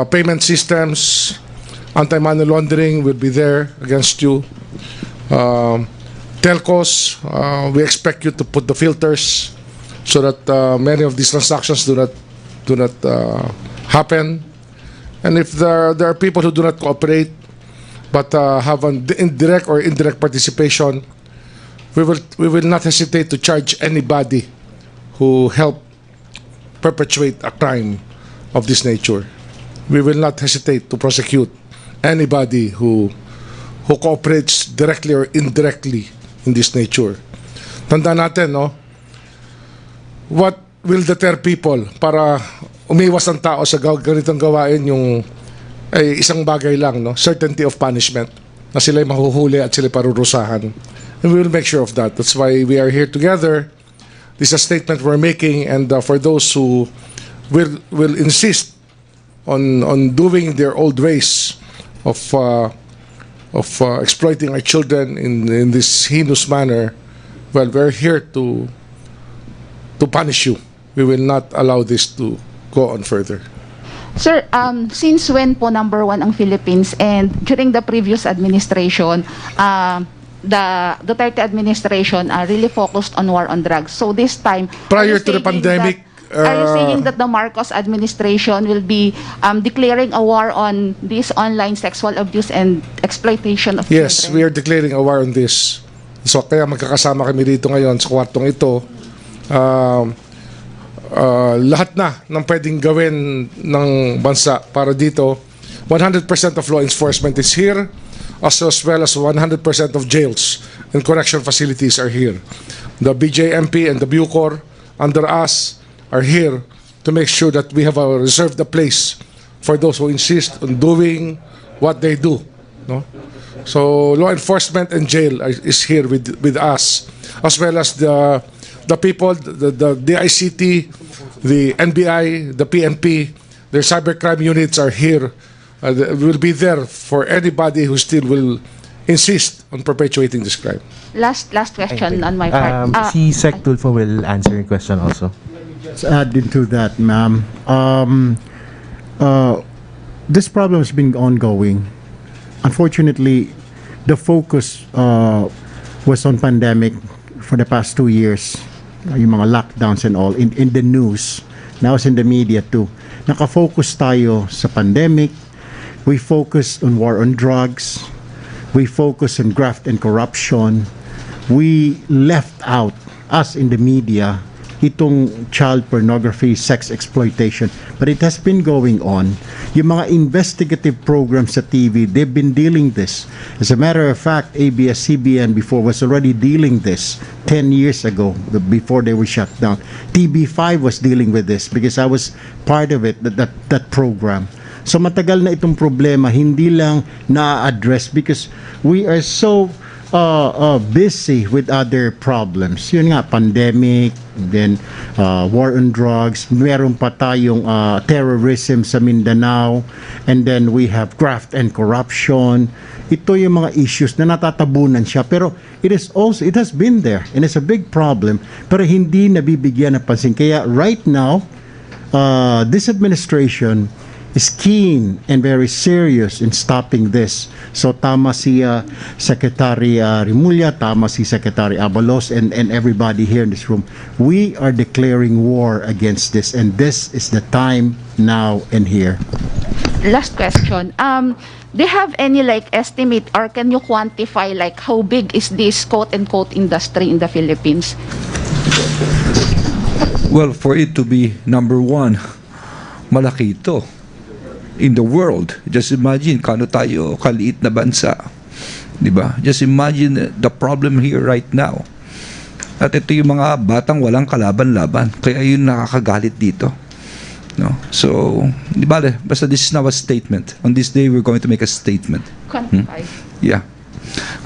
Payment systems, anti-money laundering will be there against you. Telcos, we expect you to put the filters so that many of these transactions do not happen. And if there are people who do not cooperate but have an indirect or indirect participation, we will not hesitate to charge anybody who helped perpetuate a crime of this nature. We will not hesitate to prosecute anybody who cooperates directly or indirectly in this nature. Tanda natin, no? What will deter people para umiwas ang tao sa ganitong gawain, yung isang bagay lang, no? Certainty of punishment, na sila'y mahuhuli at sila'y parurusahan. And we will make sure of that. That's why we are here together. This is a statement we're making, and for those who will insist on doing their old ways of exploiting our children in this heinous manner, well, we're here to punish you. We will not allow this to go on further. Sir, since when po number one ang Philippines, and during the previous administration, the Duterte administration really focused on war on drugs. So this time, prior to the pandemic, are you saying that the Marcos administration will be declaring a war on this online sexual abuse and exploitation of children? Yes, we are declaring a war on this. So kaya magkakasama kami dito ngayon sa kwartong ito. lahat na ng pwedeng gawin ng bansa para dito. 100% of law enforcement is here, as well as 100% of jails and correction facilities are here. The BJMP and the Bucor under us are here to make sure that we have reserved a place for those who insist on doing what they do. No? So law enforcement and jail is here with us, as well as the people, the DICT, the NBI, the PNP, their cybercrime units are here. Will be there for anybody who still will insist on perpetuating this crime. Last question on my part. Si Sec Tulfo will answer your question also. Just add into that, ma'am. This problem has been ongoing. Unfortunately, the focus was on pandemic for the past 2 years. Yung mga lockdowns and all in the news. Now it's in the media too. Nakafocus tayo sa pandemic. We focus on war on drugs. We focus on graft and corruption. We left out, us in the media, itong child pornography, sex exploitation. But it has been going on. Yung mga investigative programs sa TV, they've been dealing this. As a matter of fact, ABS-CBN before was already dealing this 10 years ago, before they were shut down. TV5 was dealing with this because I was part of it, that program. So matagal na itong problema, hindi lang na-address because we are so busy with other problems. Yun nga, pandemic, then war on drugs, meron pa tayong terrorism sa Mindanao, and then we have graft and corruption. Ito yung mga issues na natatabunan siya, pero it has been there, and it's a big problem, pero hindi nabibigyan ng pansin. Kaya right now, this administration is keen and very serious in stopping this. So tama si Secretary Remulla, tama si Secretary Abalos, and everybody here in this room. We are declaring war against this, and this is the time now and here. Last question. Do you have any estimate or can you quantify how big is this quote-unquote industry in the Philippines? Well, for it to be number one, malaki ito in the world. Just imagine kano tayo kaliit na bansa. Diba? Just imagine the problem here right now. At ito yung mga batang walang kalaban-laban. Kaya yun nakakagalit dito. No? So, di ba? Basta this is now a statement. On this day, we're going to make a statement. Quantify. Yeah.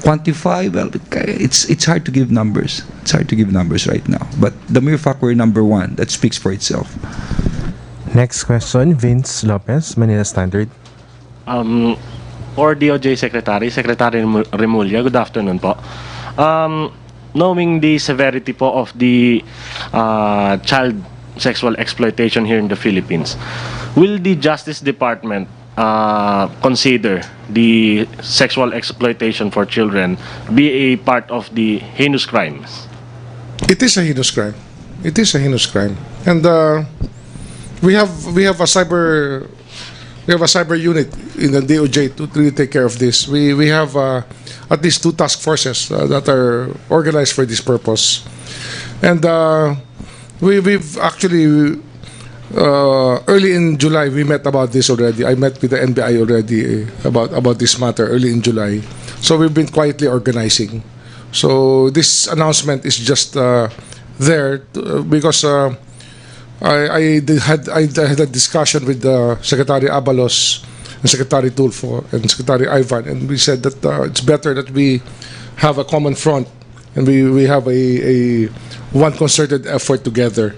Quantify, well, it's hard to give numbers. It's hard to give numbers right now. But the mere fact we're number one, that speaks for itself. Next question, Vince Lopez, Manila Standard. For DOJ Secretary Remulla, good afternoon po. Knowing the severity po of the child sexual exploitation here in the Philippines, will the Justice Department consider the sexual exploitation for children be a part of the heinous crimes? It is a heinous crime. It is a heinous crime, and we have a cyber unit in the DOJ to really take care of this. We have at least 2 task forces that are organized for this purpose, and we've actually early in July we met about this already. I met with the NBI already about this matter early in July. So we've been quietly organizing. So this announcement is just there because. I had a discussion with Secretary Abalos and Secretary Tulfo and Secretary Ivan, and we said that it's better that we have a common front and we have a one concerted effort together.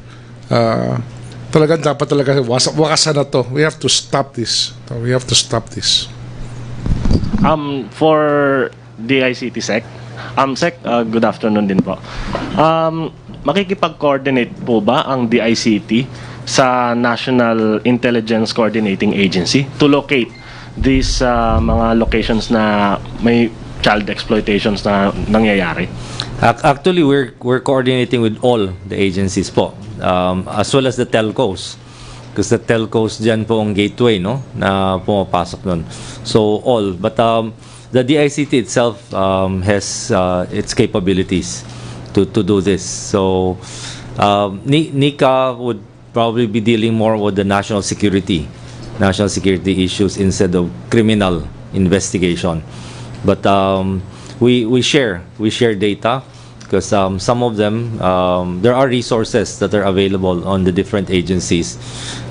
Talagang dapat talaga wakasan na to. We have to stop this. We have to stop this. For DICT Sec, Sec, good afternoon din po. Makikipag-coordinate po ba ang DICT sa National Intelligence Coordinating Agency to locate these mga locations na may child exploitations na nangyayari? Actually, we're coordinating with all the agencies po, as well as the telcos. Because the telcos dyan po ang gateway, no, na pumapasok nun. So all, but the DICT itself has its capabilities to do this. So NICA would probably be dealing more with the national security issues instead of criminal investigation. But we share data because some of them, there are resources that are available on the different agencies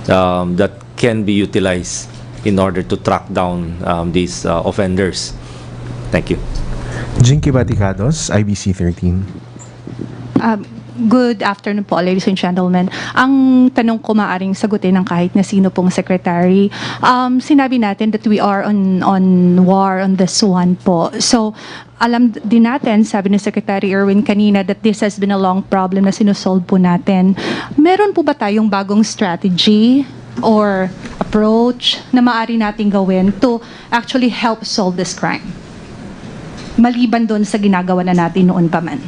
that can be utilized in order to track down these offenders. Thank you. Jinky Baticados, IBC 13. Good afternoon po, ladies and gentlemen. Ang tanong ko maaring sagutin ng kahit na sino pong secretary. Sinabi natin that we are on war on this one po. So, alam din natin, sabi ni Secretary Erwin kanina, that this has been a long problem na sinusolve po natin. Meron po ba tayong bagong strategy or approach na maaari nating gawin to actually help solve this crime? Maliban doon sa ginagawa na natin noon pa man.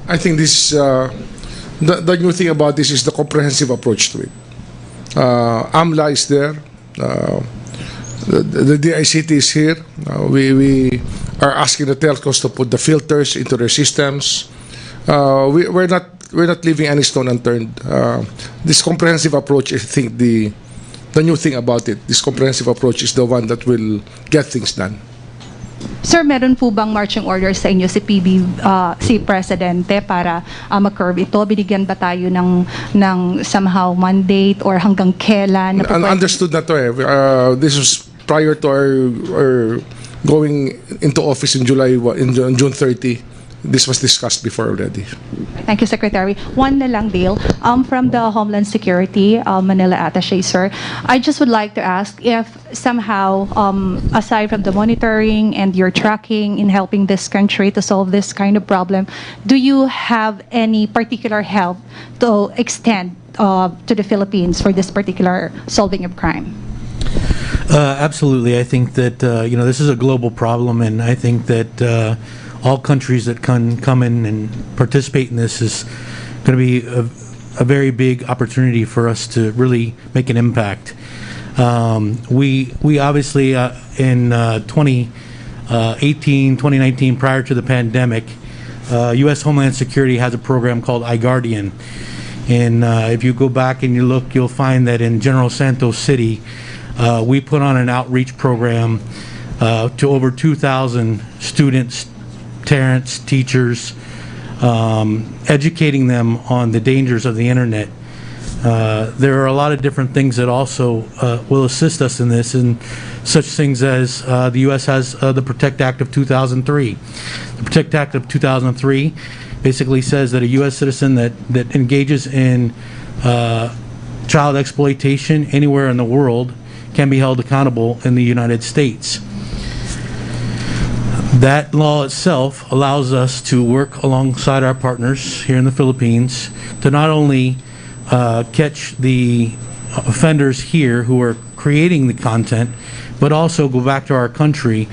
I think this the new thing about this is the comprehensive approach to it. AMLA is there. The DICT is here. We are asking the telcos to put the filters into their systems. We're not leaving any stone unturned. This comprehensive approach, I think the new thing about it, this comprehensive approach is the one that will get things done. Sir, meron po bang marching orders sa inyo si Presidente para mag-curb ito? Binigyan ba tayo ng somehow mandate or hanggang kailan? Understood na to eh. This was prior to our going into office in June 30. This was discussed before already. Thank you, Secretary. One na lang, Dale. From the Homeland Security, Manila Attaché, sir, I just would like to ask if somehow, aside from the monitoring and your tracking in helping this country to solve this kind of problem, do you have any particular help to extend to the Philippines for this particular solving of crime? Absolutely. I think that this is a global problem, and I think that all countries that can come in and participate in this is going to be a very big opportunity for us to really make an impact. We obviously in 2018, 2019, prior to the pandemic, U.S. Homeland Security has a program called iGuardian. And if you go back and you look, you'll find that in General Santos City, we put on an outreach program to over 2,000 students, parents, teachers, educating them on the dangers of the internet. There are a lot of different things that also will assist us in this, and such things as the U.S. has the PROTECT Act of 2003. The PROTECT Act of 2003 basically says that a U.S. citizen that engages in child exploitation anywhere in the world can be held accountable in the United States. That law itself allows us to work alongside our partners here in the Philippines to not only catch the offenders here who are creating the content, but also go back to our country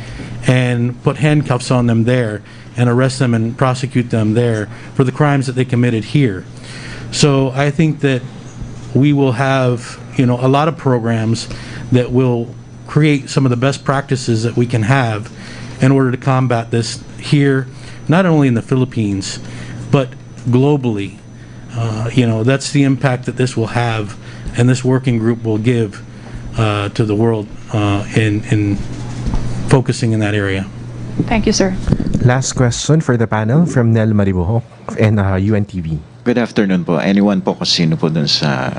and put handcuffs on them there and arrest them and prosecute them there for the crimes that they committed here. So I think that we will have a lot of programs that will create some of the best practices that we can have in order to combat this here, not only in the Philippines, but globally. That's the impact that this will have, and this working group will give to the world in focusing in that area. Thank you, sir. Last question for the panel from Nel Maribohok and UNTV. Good afternoon po. Anyone po kung sino po dun sa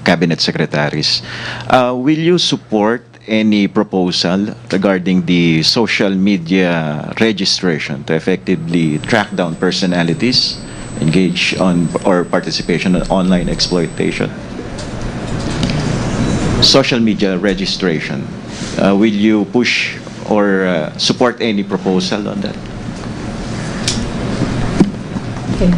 cabinet secretaries. Will you support any proposal regarding the social media registration to effectively track down personalities engaged on or participation in online exploitation? Social media registration. Will you push or support any proposal on that? Okay.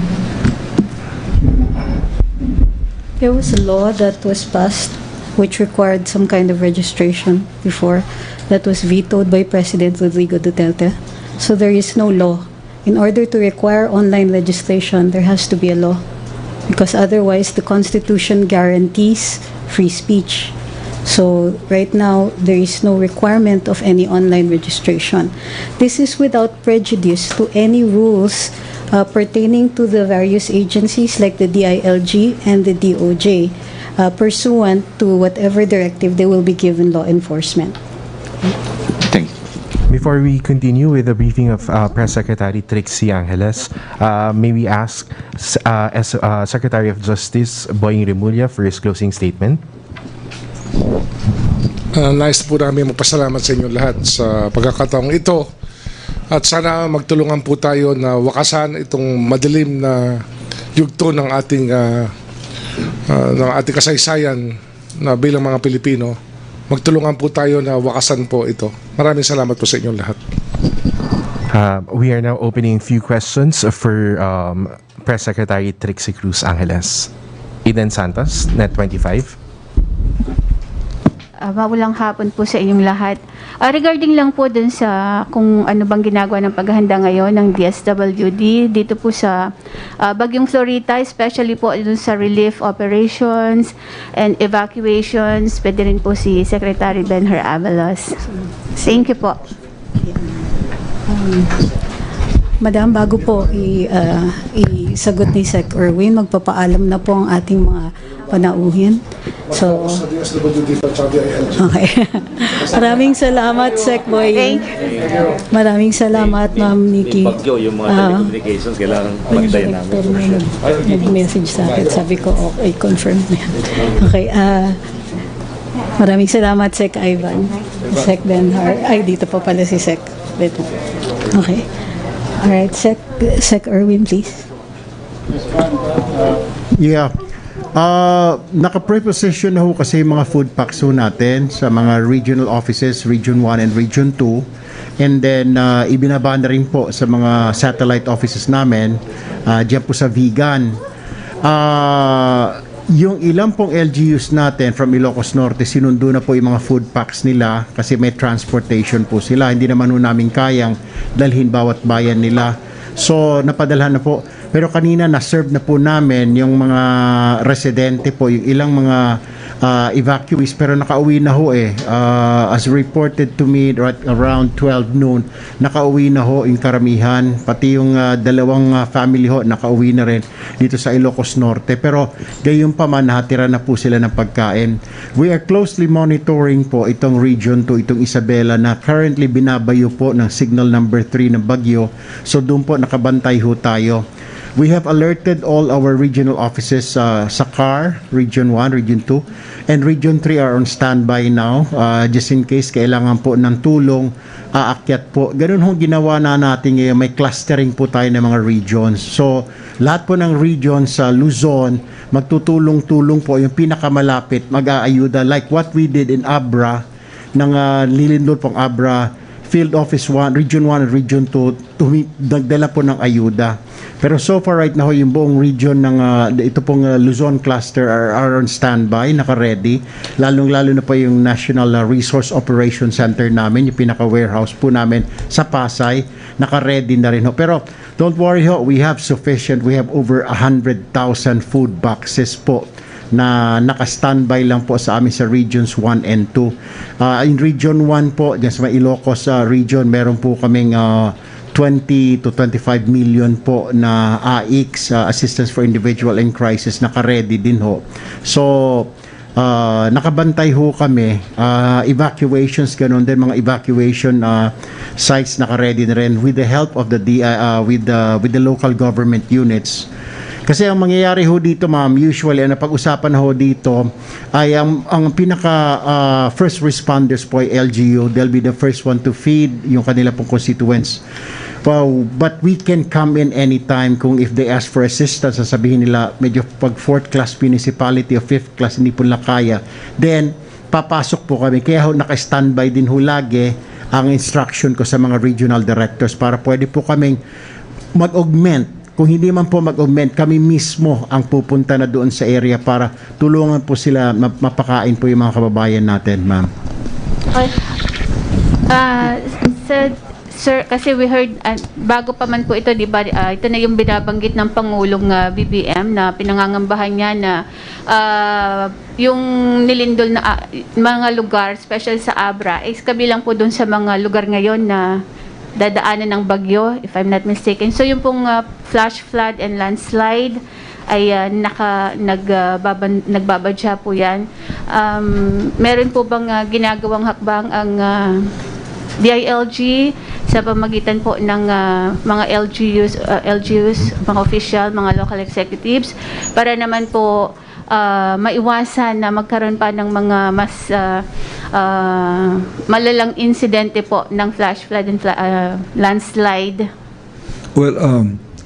There was a law that was passed which required some kind of registration before, that was vetoed by President Rodrigo Duterte. So there is no law. In order to require online legislation, there has to be a law, because otherwise the Constitution guarantees free speech. So right now, there is no requirement of any online registration. This is without prejudice to any rules pertaining to the various agencies like the DILG and the DOJ, pursuant to whatever directive they will be given law enforcement. Thank you. Before we continue with the briefing of Press Secretary Trixie Angeles, may we ask Secretary of Justice Boying Remulla for his closing statement? Nais po namin magpasalamat sa inyo lahat sa pagkakataong ito at sana magtulungan po tayo na wakasan itong madilim na yugto ng ating kasaysayan na bilang mga Pilipino. Magtulungan po tayo na wakasan po ito. Maraming salamat po sa inyong lahat. We are now opening few questions for Press Secretary Trixie Cruz-Angeles. Eden Santos, Net 25. Maulang hapon po sa inyong lahat. Regarding lang po dun sa kung ano bang ginagawa ng paghahanda ngayon ng DSWD dito po sa Bagyong Florita, especially po dun sa relief operations and evacuations, pwede rin po si Secretary Benhur Avalos. Thank you po. Madam, bago po isagot ni Sec Erwin, magpapaalam na po ang ating mga panauhin. So, okay. Maraming salamat, Sec Boy. Maraming salamat, Ma'am Nikki. Yung mga telecommunications, kailangan magdayan namin. Nag-message sa akin, sabi ko, okay, confirm na yan. Okay, maraming salamat, Sec Ivan. Sec Benhar. Ay, dito pa pala si Sec. Okay. Alright, Sec Erwin, please. Yeah. Naka-preposition na ho kasi yung mga food packs ho natin sa mga regional offices, Region 1 and Region 2. And then, ibinaba na rin po sa mga satellite offices namin, dyan po sa Vigan. Yung ilang pong LGUs natin from Ilocos Norte, sinundo na po yung mga food packs nila kasi may transportation po sila. Hindi naman ho namin kayang dalhin bawat bayan nila. So, napadalhan na po. Pero kanina na-serve na po namin yung mga residente po, yung ilang mga evacuees, pero nakauwi na ho as reported to me right around 12 noon, nakauwi na ho yung karamihan, pati yung dalawang family ho, nakauwi na rin dito sa Ilocos Norte. Pero gayon pa man, natira na po sila ng pagkain. We are closely monitoring po itong Region 2, itong Isabela na currently binabayo po ng signal number 3 ng bagyo. So doon po nakabantay ho tayo. We have alerted all our regional offices sa CAR, Region 1, Region 2, and Region 3 are on standby now. Just in case kailangan po ng tulong, aakyat po. Ganun ho ginawa na natin ngayon. May clustering po tayo ng mga regions. So, lahat po ng regions sa Luzon, magtutulong-tulong po yung pinakamalapit, mag-aayuda. Like what we did in Abra, ng nilindol pong Abra, Field Office 1, Region 1 and Region 2, nagdala po ng ayuda. Pero so far right now, yung buong region ng ito pong Luzon cluster are on standby, naka-ready. Lalong-lalo na po yung National Resource Operation Center namin, yung pinaka-warehouse po namin sa Pasay, naka-ready na rin ho. Pero don't worry ho, we have sufficient, we have over 100,000 food boxes po na naka-standby lang po sa amin sa Regions 1 and 2. In Region 1 po, dyan sa Ilocos region, meron po kaming 20 to 25 million po na AICS, Assistance for Individual in Crisis, naka-ready din ho. So, nakabantay ho kami. Evacuations, ganun din, mga evacuation sites naka-ready na rin with the help of the with the local government units. Kasi ang mangyayari ho dito, ma'am, usually, ang napag-usapan na ho dito ay ang pinaka first responders po ay LGU. They'll be the first one to feed yung kanila pong constituents. But we can come in anytime kung if they ask for assistance, sasabihin nila medyo pag 4th class municipality o 5th class hindi po nila kaya, then papasok po kami. Kaya ho naka-standby din ho lagi ang instruction ko sa mga regional directors para pwede po kaming mag-augment. Kung hindi man po mag-augment, kami mismo ang pupunta na doon sa area para tulungan po sila mapakain po yung mga kababayan natin, ma'am. Okay. sir, kasi we heard, bago pa man po ito, di ba, ito na yung binabanggit ng Pangulong BBM na pinangangambahan niya na yung nilindol na mga lugar, special sa Abra, is kabilang po doon sa mga lugar ngayon na dadaanan ng bagyo, if I'm not mistaken. So yung pong flash flood and landslide ay nagbabadya po yan. Meron po bang ginagawang hakbang ang DILG sa pamagitan po ng mga LGUs, mga official, mga local executives, para naman po maiwasan na magkaroon pa ng mga mas malalang insidente po ng flash flood and landslide? Well,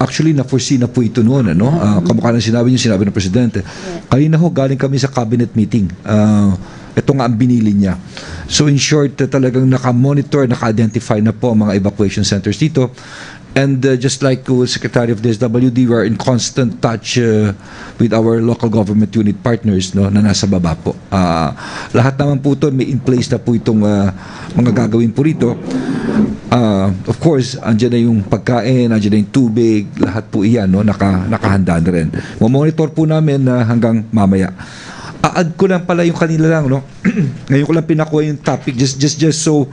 actually, na-foresee na po ito noon. Kamukha ng sinabi ng Presidente. Kanina ho, galing kami sa cabinet meeting. Ito nga ang binili niya. So in short, talagang naka-monitor, naka-identify na po ang mga evacuation centers dito. And just like Secretary of DSWD, we are in constant touch with our local government unit partners na nasa baba po. Lahat naman po ito, may in place na po itong mga gagawin po rito. Of course, andyan na yung pagkain, andyan na yung tubig, lahat po iyan, nakahanda na rin. Monitor po namin hanggang mamaya. Add ko lang pala yung kanila lang, ngayon ko lang pinakuha yung topic, just so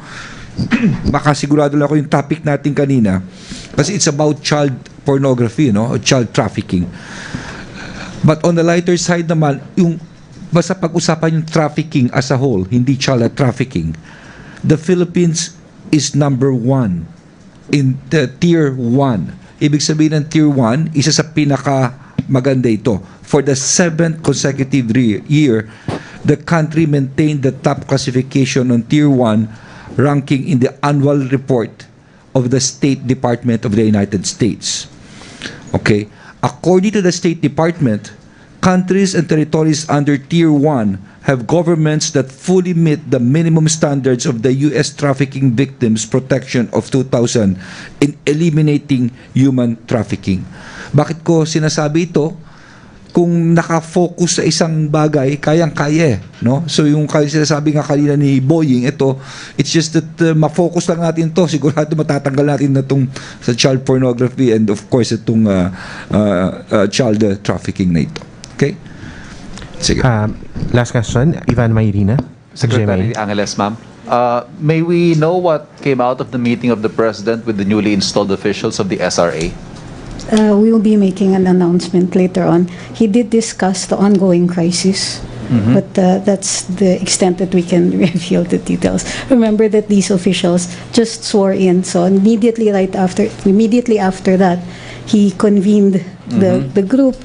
makasigurado lang ako yung topic natin kanina. Kasi it's about child pornography, or child trafficking. But on the lighter side naman, yung basta pag-usapan yung trafficking as a whole, hindi child trafficking, the Philippines is number 1 in the tier 1. Ibig sabihin ng tier 1, isa sa pinaka maganda ito. For the 7th consecutive year, the country maintained the top classification on tier 1 ranking in the annual report of the State Department of the United States. Okay. According to the State Department, countries and territories under tier 1 have governments that fully meet the minimum standards of the U.S. Trafficking Victims Protection of 2000 in eliminating human trafficking. Bakit ko sinasabi ito? Kung nakafocus sa isang bagay, kayang-kaya, So yung sinasabi nga kanina ni Boying, it's just that ma-focus lang natin to, sigurado matatanggal natin na itong sa child pornography and of course itong child trafficking na ito. Okay? Sige. Last question, Ivan Mayrina. Secretary Angeles, ma'am. May we know what came out of the meeting of the President with the newly installed officials of the SRA? We will be making an announcement later on. He did discuss the ongoing crisis, but that's the extent that we can reveal the details. Remember that these officials just swore in, so immediately after that, he convened the group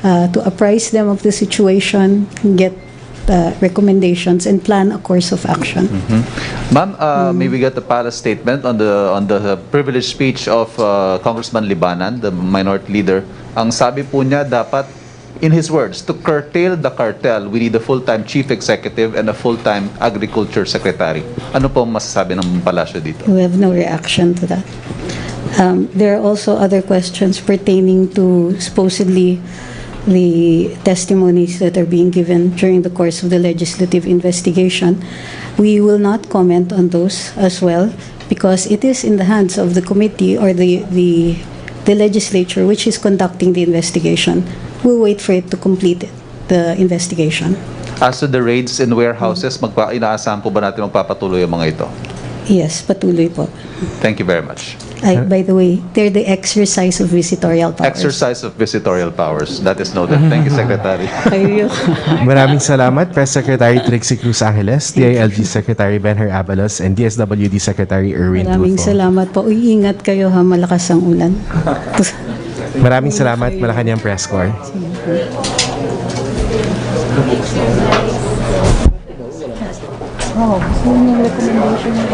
to apprise them of the situation, get recommendations, and plan a course of action. Ma'am, may we get the palace statement on the privileged speech of Congressman Libanan, the minority leader? Ang sabi po niya, dapat, in his words, to curtail the cartel, we need a full-time chief executive and a full-time agriculture secretary. Ano po masasabi ng palasyo dito? We have no reaction to that. There are also other questions pertaining to supposedly the testimonies that are being given during the course of the legislative investigation. We will not comment on those as well because it is in the hands of the committee or the legislature which is conducting the investigation. We'll wait for it to complete the investigation. As to the raids in warehouses, inaasahan po ba natin magpapatuloy ang mga ito? Yes, patuloy po. Thank you very much. By the way, they're the exercise of visitorial powers. Exercise of visitorial powers. That is noted. Thank you, Secretary. Maraming salamat, Press Secretary Trixie Cruz-Angeles, DILG Secretary Benher Abalos, and DSWD Secretary Erwin Tulfo. Maraming salamat po. Iingat kayo malakas ang ulan. Maraming salamat, Malacañang Press Corps. Oh, gusto niyo yung recommendation ng